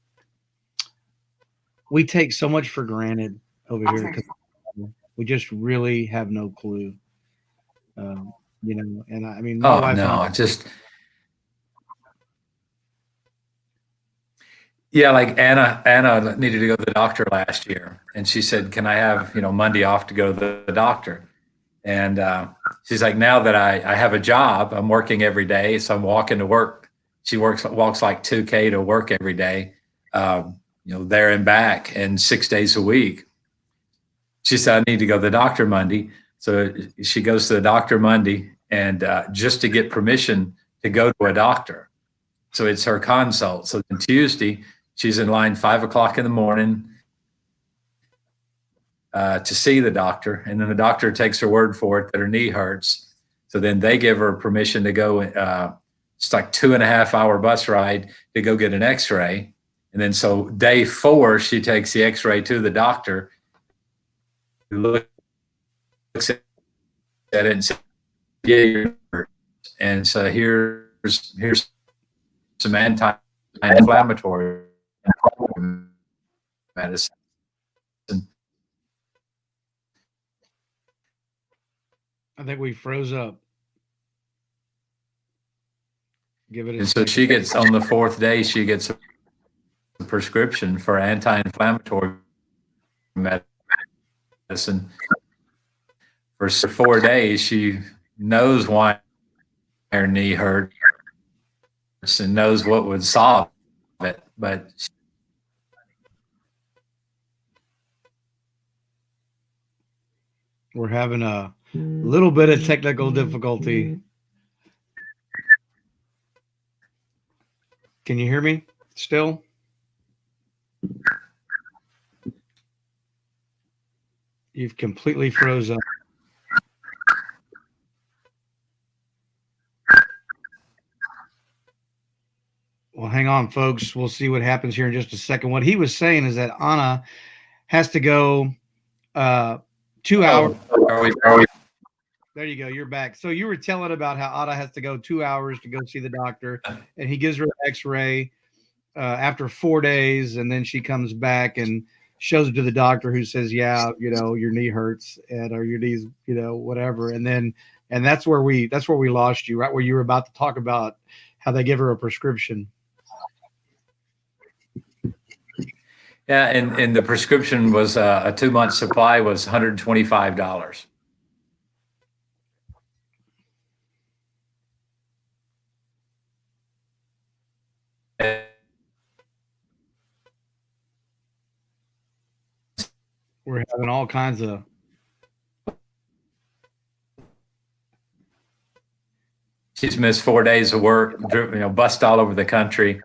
we take so much for granted over here. 'Cause we just really have no clue. And I mean, my Oh wife and I. no, just yeah, like Anna needed to go to the doctor last year, and she said, "Can I have Monday off to go to the doctor?" And she's like, "Now that I have a job, I'm working every day, so I'm walking to work." She walks like 2K to work every day, there and back, and 6 days a week. She said, "I need to go to the doctor Monday." So she goes to the doctor Monday, and just to get permission to go to a doctor. So it's her consult. So then Tuesday, she's in line 5 o'clock in the morning to see the doctor. And then the doctor takes her word for it that her knee hurts. So then they give her permission to go. It's like 2.5 hour bus ride to go get an x-ray. And then so day 4, she takes the x-ray to the doctor, who looks at it and says, "Yeah, you're hurt." And so here's some anti-inflammatory medicine. I think we froze up. Give it a And so second. she gets on the 4th day, she gets a prescription for anti-inflammatory medicine. For 4 days, she knows why her knee hurts and knows what would solve it, but We're having a little bit of technical difficulty. Can you hear me still? You've completely froze up. Well, hang on, folks. We'll see what happens here in just a second. What he was saying is that Anna has to go uh, 2 hours. are we There you go. You're back. So you were telling about how Anna has to go 2 hours to go see the doctor, and he gives her an X-ray after 4 days, and then she comes back and shows it to the doctor, who says, "Yeah, your knee hurts, and or your knees, whatever." And that's where we lost you, right where you were about to talk about how they give her a prescription. Yeah, and the prescription was a 2 month supply was $125. We're having all kinds of. She's missed 4 days of work, bussed all over the country.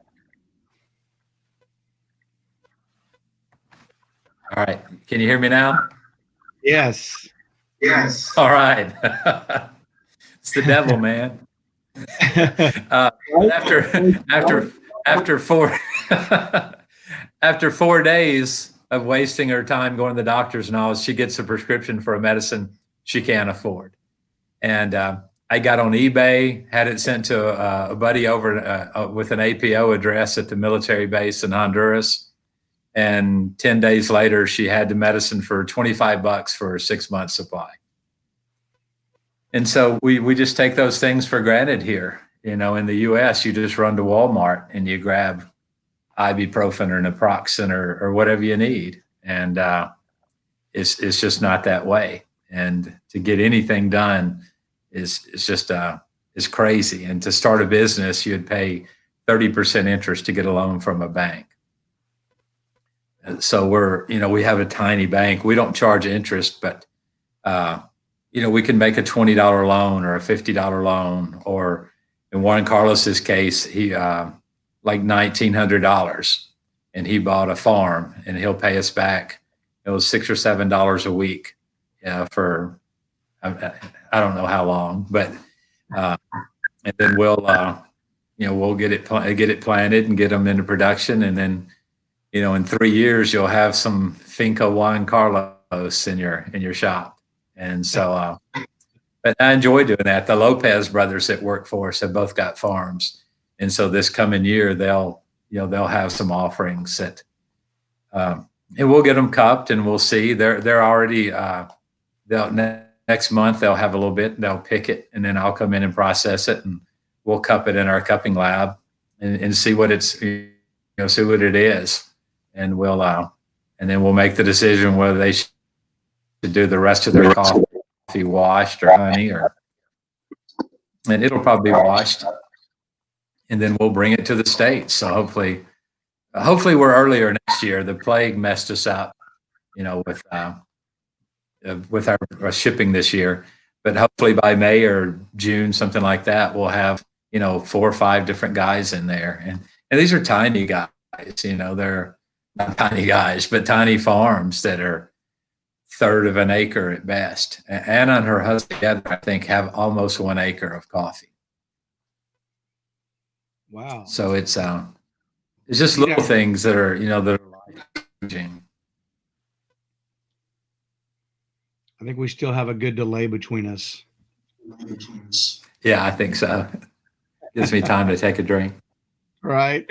All right. Can you hear me now? Yes. Yes. All right. It's the devil, man. Uh, after after four after 4 days of wasting her time going to the doctors and all, she gets a prescription for a medicine she can't afford. And I got on eBay, had it sent to a buddy over with an APO address at the military base in Honduras. And 10 days later, she had the medicine for $25 for a 6 month supply. And so we just take those things for granted here. You know, in the US, you just run to Walmart and you grab ibuprofen or naproxen or whatever you need. And it's just not that way. And to get anything done is just is crazy. And to start a business, you'd pay 30% interest to get a loan from a bank. So we have a tiny bank. We don't charge interest, but we can make a $20 loan or a $50 loan, or in Juan Carlos's case, he like $1,900, and he bought a farm, and he'll pay us back. It was $6 or $7 a week for I don't know how long, but and then we'll get it planted and get them into production, and then in 3 years you'll have some Finca Juan Carlos in your shop. And so, but I enjoy doing that. The Lopez brothers that work for us have both got farms, and so this coming year they'll have some offerings that, and we'll get them cupped, and we'll see. They're already next month they'll have a little bit. They'll pick it, and then I'll come in and process it, and we'll cup it in our cupping lab, and see what see what it is, and then we'll make the decision whether they should do the rest of their coffee washed or honey, and it'll probably be washed, and then we'll bring it to the States. So hopefully we're earlier next year. The plague messed us up, with our shipping this year, but hopefully by May or June, something like that, we'll have 4 or 5 different guys in there, and these are tiny guys. They're not tiny guys, but tiny farms that are third of an acre at best. Anna and her husband together, I think, have almost 1 acre of coffee. Wow. So it's just little things that are life-changing. I think we still have a good delay between us. Yeah, I think so. Gives me time to take a drink. Right.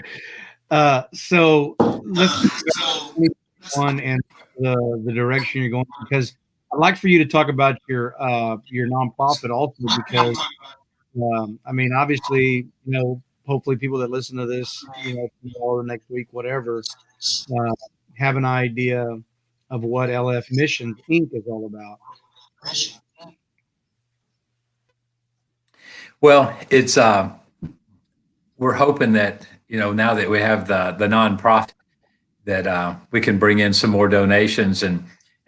So let's on and the direction you're going, because I'd like for you to talk about your nonprofit also, because obviously, hopefully people that listen to this, tomorrow or next week, whatever, have an idea of what LF Missions Inc. is all about. Well, it's we're hoping that now that we have the nonprofit, that we can bring in some more donations, and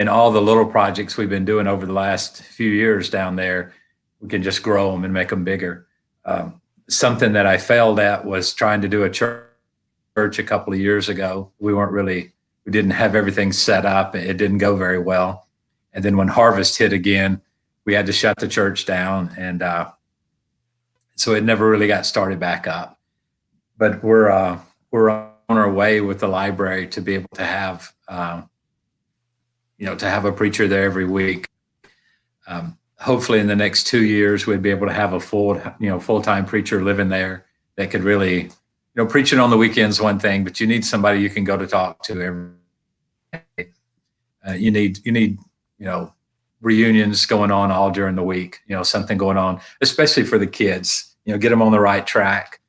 all the little projects we've been doing over the last few years down there, we can just grow them and make them bigger. Something that I failed at was trying to do a church a couple of years ago. We didn't have everything set up. It didn't go very well. And then when harvest hit again, we had to shut the church down. And so it never really got started back up. But we're on our way with the library to be able to have, to have a preacher there every week. Hopefully in the next 2 years, we'd be able to have a full-time preacher living there that could really, preaching on the weekends one thing, but you need somebody you can go to talk to every day. You need, reunions going on all during the week, something going on, especially for the kids, get them on the right track.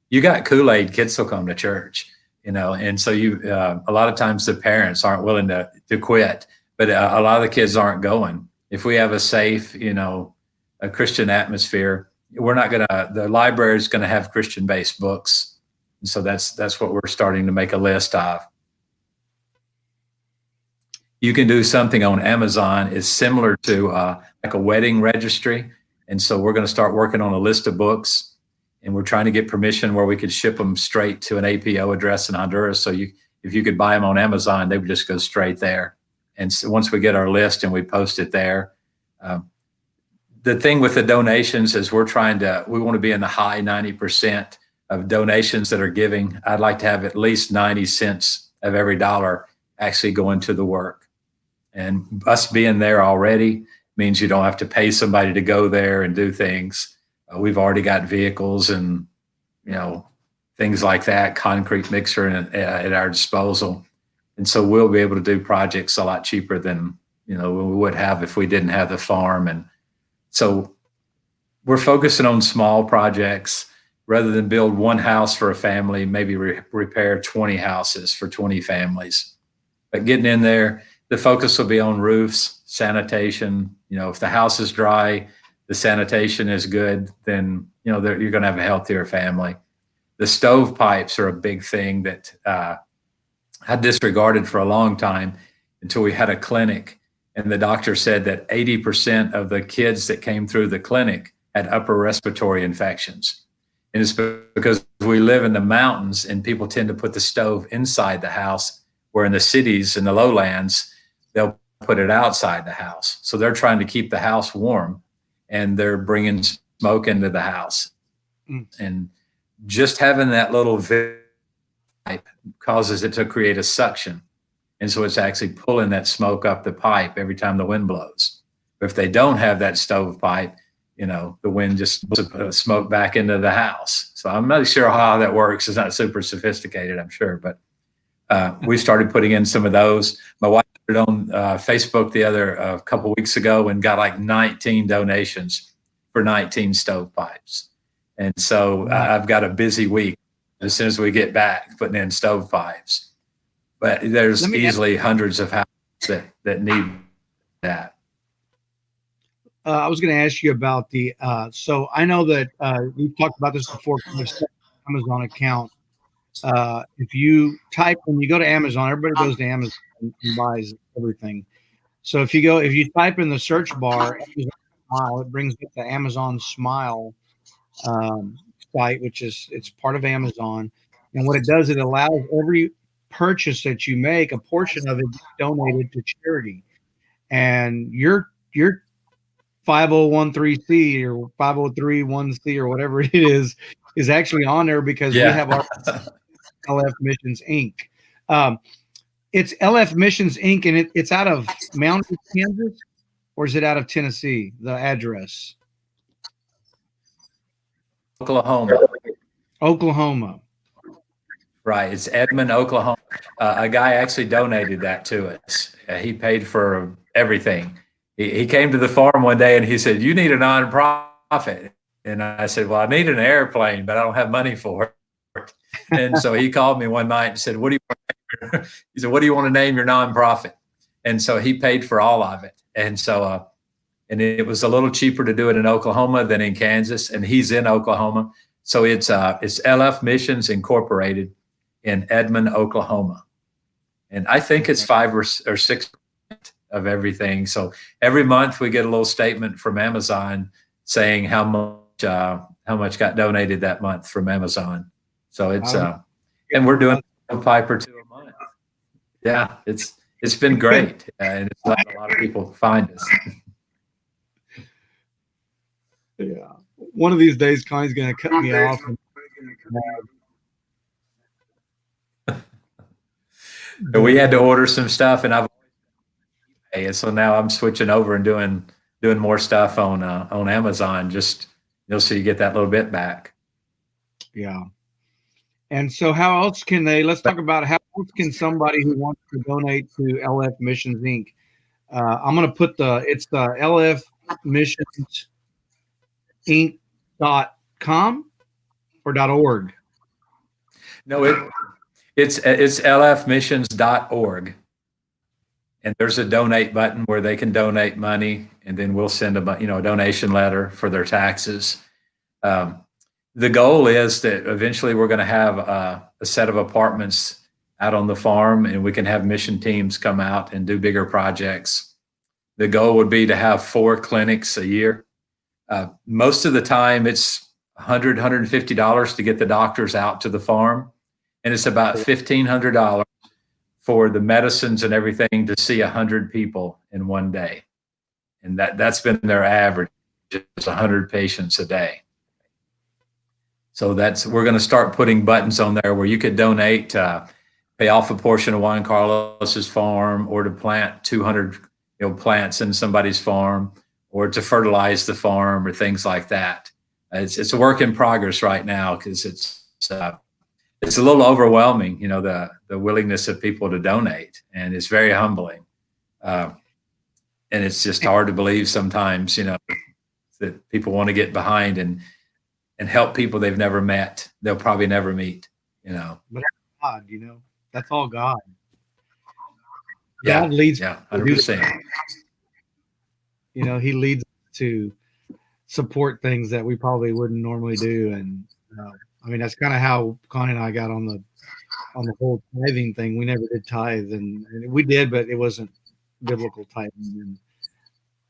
You got Kool-Aid, kids will come to church, and so a lot of times the parents aren't willing to quit, but a lot of the kids aren't going. If we have a safe, a Christian atmosphere, the library is going to have Christian-based books. And so that's what we're starting to make a list of. You can do something on Amazon is similar to like a wedding registry. And so we're going to start working on a list of books, and we're trying to get permission where we could ship them straight to an APO address in Honduras. So if if you could buy them on Amazon, they would just go straight there. And so once we get our list and we post it there, the thing with the donations is we want to be in the high 90% of donations that are giving. I'd like to have at least 90 cents of every dollar actually going to the work. And us being there already means you don't have to pay somebody to go there and do things. We've already got vehicles and, things like that, concrete mixer at our disposal. And so we'll be able to do projects a lot cheaper than, we would have if we didn't have the farm. And so we're focusing on small projects rather than build one house for a family, maybe repair 20 houses for 20 families. But getting in there, the focus will be on roofs, sanitation. If the house is dry, the sanitation is good, then, you're going to have a healthier family. The stovepipes are a big thing that I disregarded for a long time until we had a clinic. And the doctor said that 80% of the kids that came through the clinic had upper respiratory infections. And it's because we live in the mountains and people tend to put the stove inside the house, where in the cities and the lowlands, they'll put it outside the house. So they're trying to keep the house warm and they're bringing smoke into the house. And just having that little pipe causes it to create a suction. And so it's actually pulling that smoke up the pipe every time the wind blows. But if they don't have that stove pipe, the wind just puts smoke back into the house. So I'm not sure how that works. It's not super sophisticated, I'm sure. But we started putting in some of those. My wife put it on Facebook a couple weeks ago and got like 19 donations for 19 stovepipes. And so I've got a busy week as soon as we get back putting in stovepipes. But there's easily hundreds of houses that need that. I was going to ask you about so I know that we've talked about this before, Amazon account. If you when you go to Amazon, everybody goes to Amazon and buys everything. So if you type in the search bar, Amazon Smile, it brings up the Amazon Smile site, it's part of Amazon. And what it does, it allows every purchase that you make, a portion of it donated to charity. And your 501c or 503(1)c or whatever it is actually on there because we have our LF Missions Inc. It's LF Missions Inc. and it's out of Mountain, Kansas, or is it out of Tennessee? The address. Oklahoma. Right. It's Edmond, Oklahoma. A guy actually donated that to us. He paid for everything. He came to the farm one day and he said, "You need a nonprofit." And I said, "Well, I need an airplane, but I don't have money for it." And so he called me one night and said, "What do you want to name your nonprofit?" And so he paid for all of it. And so, and it was a little cheaper to do it in Oklahoma than in Kansas. And he's in Oklahoma. So it's LF Missions Incorporated in Edmond, Oklahoma. And I think it's 5 or 6% of everything. So every month we get a little statement from Amazon saying how much got donated that month from Amazon. So it's and we're doing a pipe or two a month. Yeah, it's been great, and it's let a lot of people find us. Yeah, one of these days, Connie's going to cut me off. We had to order some stuff, and so now I'm switching over and doing more stuff on Amazon. Just so you get that little bit back. Yeah. And so how else can let's talk about how else can somebody who wants to donate to LF Missions Inc. I'm going to put it's the LF Missions Inc.com or .org. No, it's lfmissions.org. And there's a donate button where they can donate money, and then we'll send a donation letter for their taxes. The goal is that eventually we're going to have a set of apartments out on the farm, and we can have mission teams come out and do bigger projects. The goal would be to have 4 clinics a year. Most of the time it's $100, $150 to get the doctors out to the farm. And it's about $1,500 for the medicines and everything to see 100 people in one day. And that's been their average, just 100 patients a day. So we're going to start putting buttons on there where you could donate to pay off a portion of Juan Carlos's farm, or to plant 200 plants in somebody's farm, or to fertilize the farm, or things like that. It's a work in progress right now, because it's a little overwhelming, the willingness of people to donate, and it's very humbling. And it's just hard to believe sometimes, that people want to get behind and help people they've never met. They'll probably never meet, But God, that's all God. Yeah, God leads yeah, people to do 100%. He leads us to support things that we probably wouldn't normally do. And I mean, that's kind of how Connie and I got on the whole tithing thing. We never did tithe, and we did, but it wasn't biblical tithing.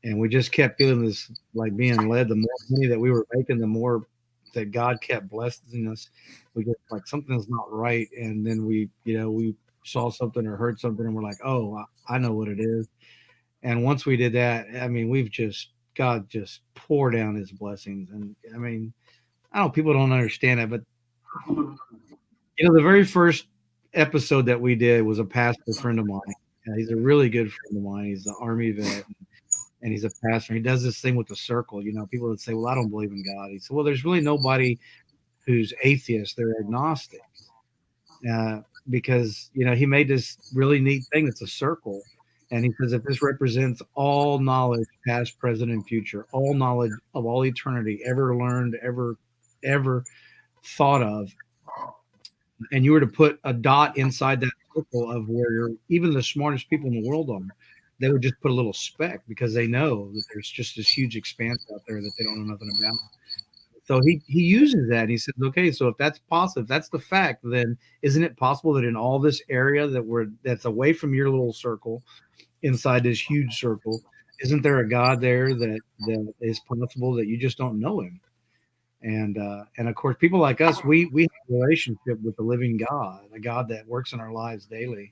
And we just kept feeling this, like being led. The more money that we were making, the more that God kept blessing us. We get like something's not right, and then we saw something or heard something, and we're like, oh, I know what it is. And once we did that, I mean, God just poured down His blessings. And I mean, I don't people don't understand that, but the very first episode that we did was a pastor friend of mine. He's a really good friend of mine. He's an Army vet, and he's a pastor. He does this thing with the circle. People would say, well, I don't believe in God. He said, well, there's really nobody who's atheist. They're agnostic. Because, he made this really neat thing. It's a circle. And he says, if this represents all knowledge, past, present, and future, all knowledge of all eternity, ever learned, ever thought of, and you were to put a dot inside that circle of where even the smartest people in the world are, they would just put a little speck, because they know that there's just this huge expanse out there that they don't know nothing about. So he uses that. And he says, okay, so if that's possible, if that's the fact, then isn't it possible that in all this area that's away from your little circle, inside this huge circle, isn't there a God there that is possible that you just don't know Him? And of course, people like us, we have a relationship with the living God, a God that works in our lives daily.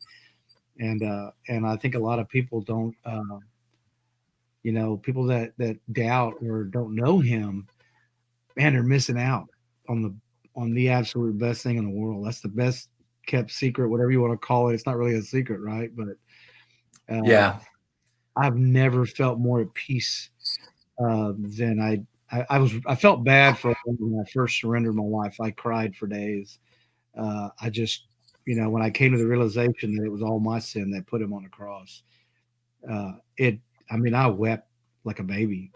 And I think a lot of people don't, people that doubt or don't know Him, man, they're missing out on the absolute best thing in the world. That's the best kept secret, whatever you want to call it. It's not really a secret, right? But Yeah. I've never felt more at peace than I felt bad for when I first surrendered my life. I cried for days. I just, when I came to the realization that it was all my sin that put Him on the cross, I mean, I wept like a baby.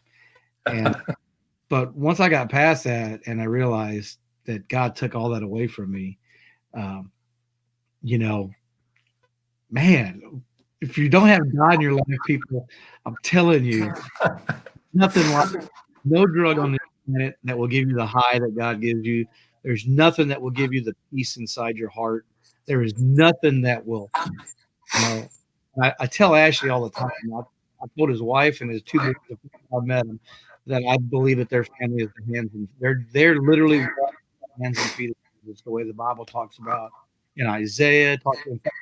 And but once I got past that, and I realized that God took all that away from me, um, you know, man, if you don't have God in your life, people, I'm telling you, nothing like no drug on the planet that will give you the high that God gives you. There's nothing that will give you the peace inside your heart. There is nothing that will, you know. I tell Ashley all the time. I told his wife and his two boys before I met him that I believe that their family is the hands and they're literally hands and feet. It's the way the Bible talks about in Isaiah.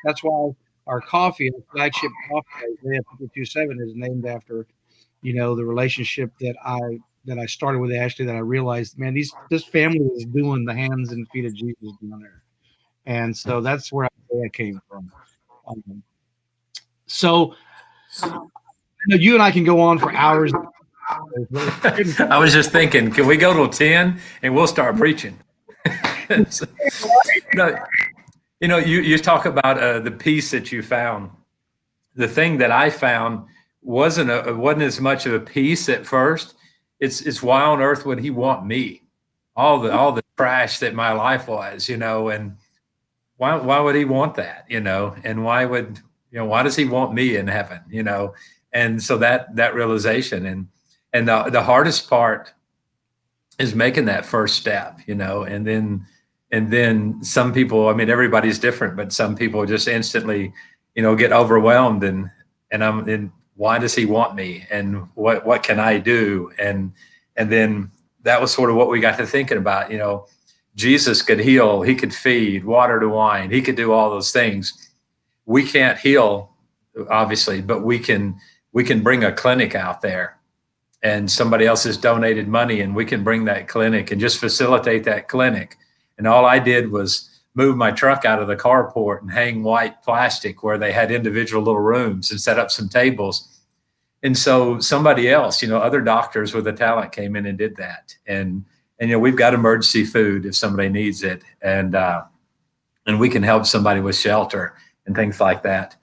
That's why our coffee, our flagship coffee, Isaiah 52:7, is named after the relationship that I started with Ashley. That I realized, man, this family is doing the hands and feet of Jesus down there, and so that's where I came from. Um, so you and I can go on for hours. I was just thinking, can we go till 10 and we'll start preaching? So, no, you talk about the peace that you found. The thing that I found wasn't as much of a peace at first. It's why on earth would He want me? All the trash that my life was, and why would He want that, and why does He want me in heaven, and so that realization, and the hardest part is making that first step, and then some people, I mean, everybody's different, but some people just instantly, get overwhelmed, and why does He want me, and what can I do, and then that was sort of what we got to thinking about. Jesus could heal, He could feed, water to wine, He could do all those things. we can't heal, obviously, but we can bring a clinic out there, and somebody else has donated money, and we can bring that clinic and just facilitate that clinic. And all I did was move my truck out of the carport and hang white plastic where they had individual little rooms and set up some tables. And so somebody else, other doctors with a talent came in and did that. And we've got emergency food if somebody needs it, and we can help somebody with shelter and things like that.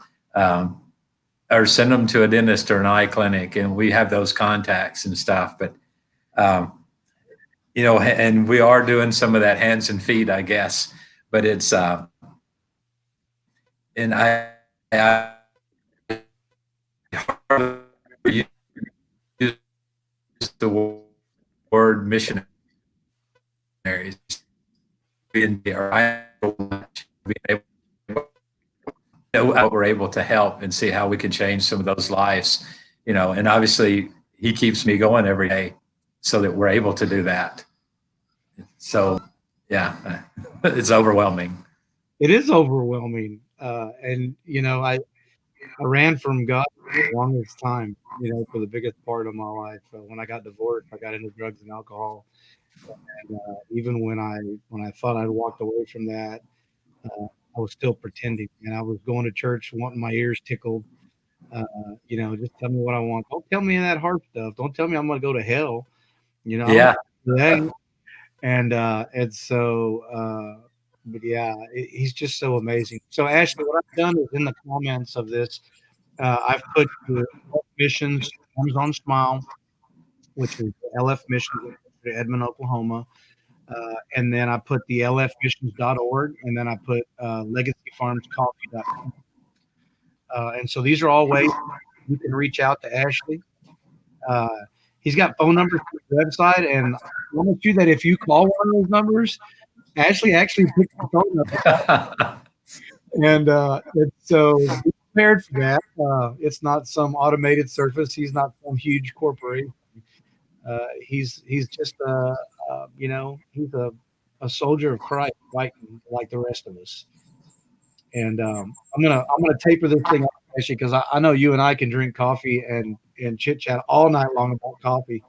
Or send them to a dentist or an eye clinic, and we have those contacts and stuff. But and we are doing some of that hands and feet, I guess. But it's and I use the word missionaries. Being able, we're able to help and see how we can change some of those lives, and obviously he keeps me going every day so that we're able to do that. So yeah, it's overwhelming. It is overwhelming. And, I ran from God for the longest time, for the biggest part of my life. When I got divorced, I got into drugs and alcohol. And even when I thought I'd walked away from that, I was still pretending. And I was going to church, wanting my ears tickled. Just tell me what I want. Don't tell me that hard stuff. Don't tell me I'm going to go to hell. I don't Yeah. do that. But yeah, he's just so amazing. So Ashley, what I've done is in the comments of this, I've put the LF Missions Amazon Smile, which is LF Missions in Edmond, Oklahoma. And then I put the lfmissions.org, and then I put legacyfarmscoffee.com. And so these are all ways you can reach out to Ashley. Uh, he's got phone numbers for the website, and I promise you that if you call one of those numbers, Ashley actually picks the phone up. And so be prepared for that. It's not some automated service. He's not some huge corporation. He's just he's a soldier of Christ, fighting like the rest of us. And I'm gonna taper this thing up, actually, because I know you and I can drink coffee and chit chat all night long about coffee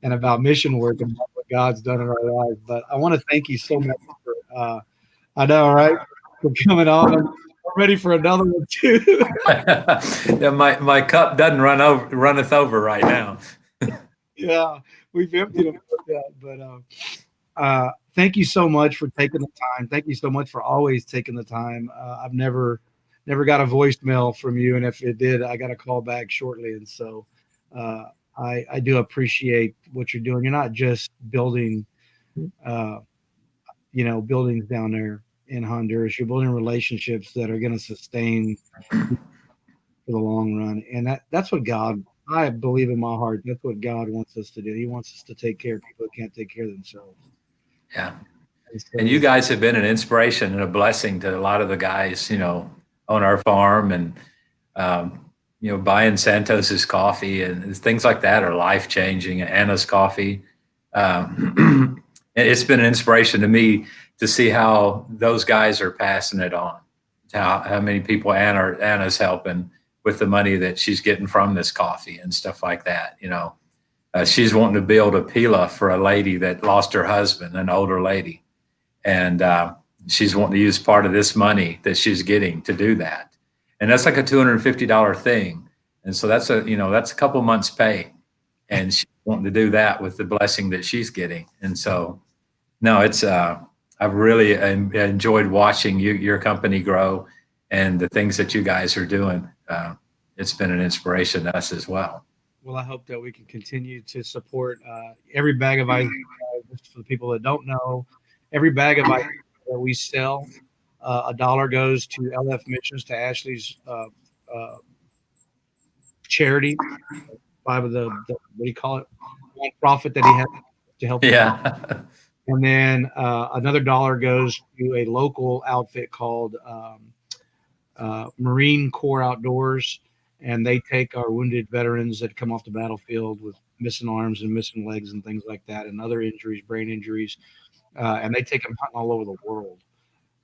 and about mission work and about what God's done in our lives. But I want to thank you so much for I know, right? For coming on. I'm ready for another one too. Yeah, my cup doesn't runneth over right now. Yeah, we've emptied them with that. But thank you so much for taking the time. Thank you so much for always taking the time. I've never got a voicemail from you, and if it did, I got a call back shortly. And so uh, I do appreciate what you're doing. You're not just building, uh, buildings down there in Honduras. You're building relationships that are going to sustain for the long run, and that's what God. I believe in my heart. That's what God wants us to do. He wants us to take care of people who can't take care of themselves. Yeah. And And you so, guys have been an inspiration and a blessing to a lot of the guys, on our farm, and buying Santos's coffee and things like that are life changing. Anna's coffee. It's been an inspiration to me to see how those guys are passing it on. How many people Anna's helping with the money that she's getting from this coffee and stuff like that. She's wanting to build a pila for a lady that lost her husband, an older lady, and she's wanting to use part of this money that she's getting to do that. And that's like a $250 thing. And so that's a couple months pay. And she's wanting to do that with the blessing that she's getting. And so, no, I've really enjoyed watching your company grow and the things that you guys are doing. It's been an inspiration to us as well. well, I hope that we can continue to support every bag of ice. Just for the people that don't know, every bag of ice that we sell, a dollar goes to LF Missions, to Ashley's uh, charity, five of the what do you call it, nonprofit that he has to help. Yeah. And then another dollar goes to a local outfit called Marine Corps Outdoors, and they take our wounded veterans that come off the battlefield with missing arms and missing legs and things like that, and other injuries, brain injuries, and they take them hunting all over the world.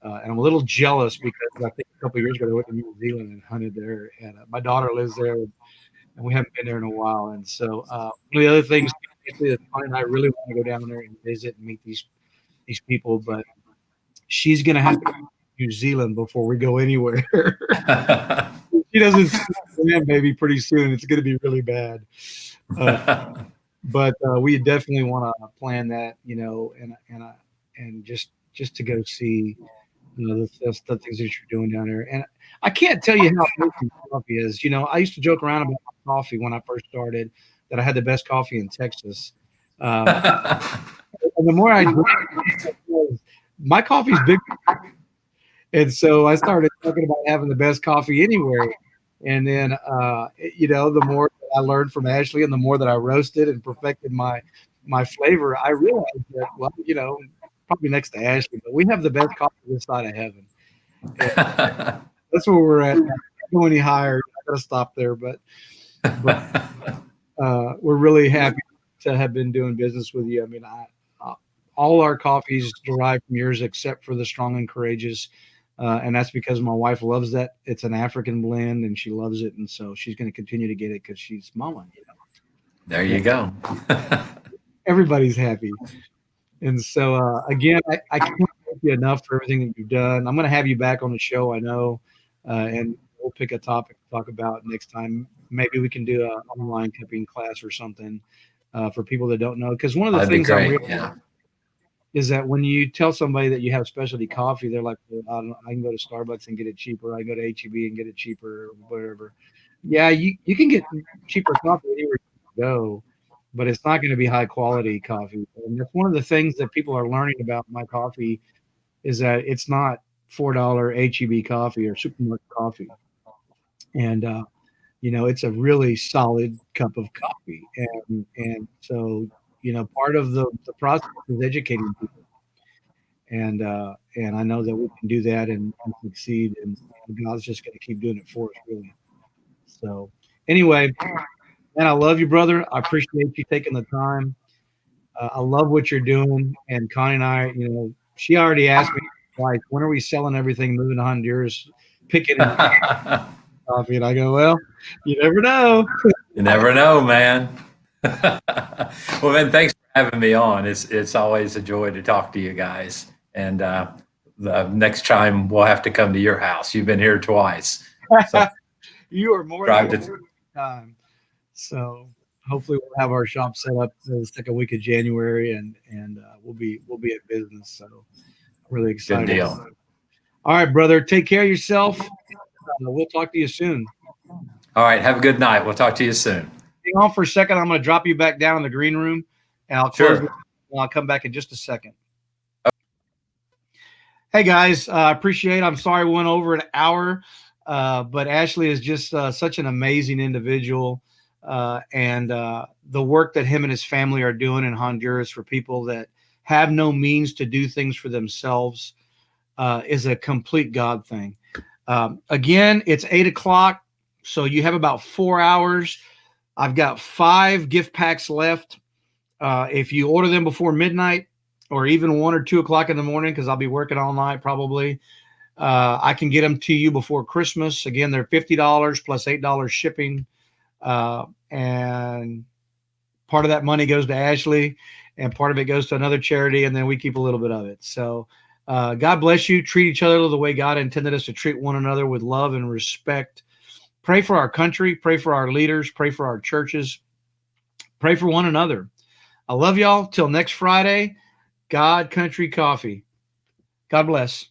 And I'm a little jealous because I think a couple of years ago I went to New Zealand and hunted there, and my daughter lives there, and we haven't been there in a while. And so one of the other things that Connie and I really want to go down there and visit and meet these people, but she's going to have to go to New Zealand before we go anywhere. She doesn't see land, baby, pretty soon. It's going to be really bad. But we definitely want to plan that, and just to go see, the things that you're doing down there. And I can't tell you how amazing coffee is. I used to joke around about my coffee when I first started, that I had the best coffee in Texas. And the more I drink, my coffee's big. And so I started talking about having the best coffee anywhere. And then, the more that I learned from Ashley and the more that I roasted and perfected my flavor, I realized that, well, probably next to Ashley, but we have the best coffee this side of heaven. And that's where we're at. I can't go any higher. I got to stop there, but we're really happy to have been doing business with you. I mean, all our coffees derive from yours except for the Strong and Courageous. And that's because my wife loves that. It's an African blend and she loves it. And so she's going to continue to get it because she's mama. There you go. Everybody's happy. And so, again, I can't thank you enough for everything that you've done. I'm going to have you back on the show, I know, and we'll pick a topic to talk about next time. Maybe we can do an online cupping class or something for people that don't know. Because one of the things I realized is that when you tell somebody that you have specialty coffee, they're like, well, I can go to Starbucks and get it cheaper. I can go to H-E-B and get it cheaper or whatever. Yeah, you can get cheaper coffee anywhere you go, but it's not going to be high quality coffee. And that's one of the things that people are learning about my coffee is that it's not $4 H-E-B coffee or supermarket coffee. And, it's a really solid cup of coffee. And so, part of the process is educating people. And I know that we can do that and succeed. And God's just going to keep doing it for us, really. So anyway, man, I love you, brother. I appreciate you taking the time. I love what you're doing. And Connie and I, she already asked me twice, when are we selling everything, moving to Honduras, picking coffee? And I go, well, you never know. You never know, man. Well, man, thanks for having me on. It's always a joy to talk to you guys. And the next time we'll have to come to your house. You've been here twice. So you are more than time. So hopefully we'll have our shop set up the second week of January, and we'll be in business. So I'm really excited. Good deal. All right, brother. Take care of yourself. We'll talk to you soon. All right. Have a good night. We'll talk to you soon. Hang on for a second. I'm going to drop you back down in the green room, and I'll close. Sure. And I'll come back in just a second. Hey guys, I appreciate it. I'm sorry we went over an hour, but Ashley is just such an amazing individual, and the work that him and his family are doing in Honduras for people that have no means to do things for themselves is a complete God thing. Again, it's 8:00, so you have about 4 hours. I've got 5 gift packs left. If you order them before midnight, or even 1 or 2 o'clock in the morning, because I'll be working all night probably, I can get them to you before Christmas. Again, they're $50 plus $8 shipping. And part of that money goes to Ashley, and part of it goes to another charity, and then we keep a little bit of it. So God bless you. Treat each other the way God intended us to treat one another, with love and respect. Pray for our country. Pray for our leaders. Pray for our churches. Pray for one another. I love y'all. Till next Friday. God Country Coffee. God bless.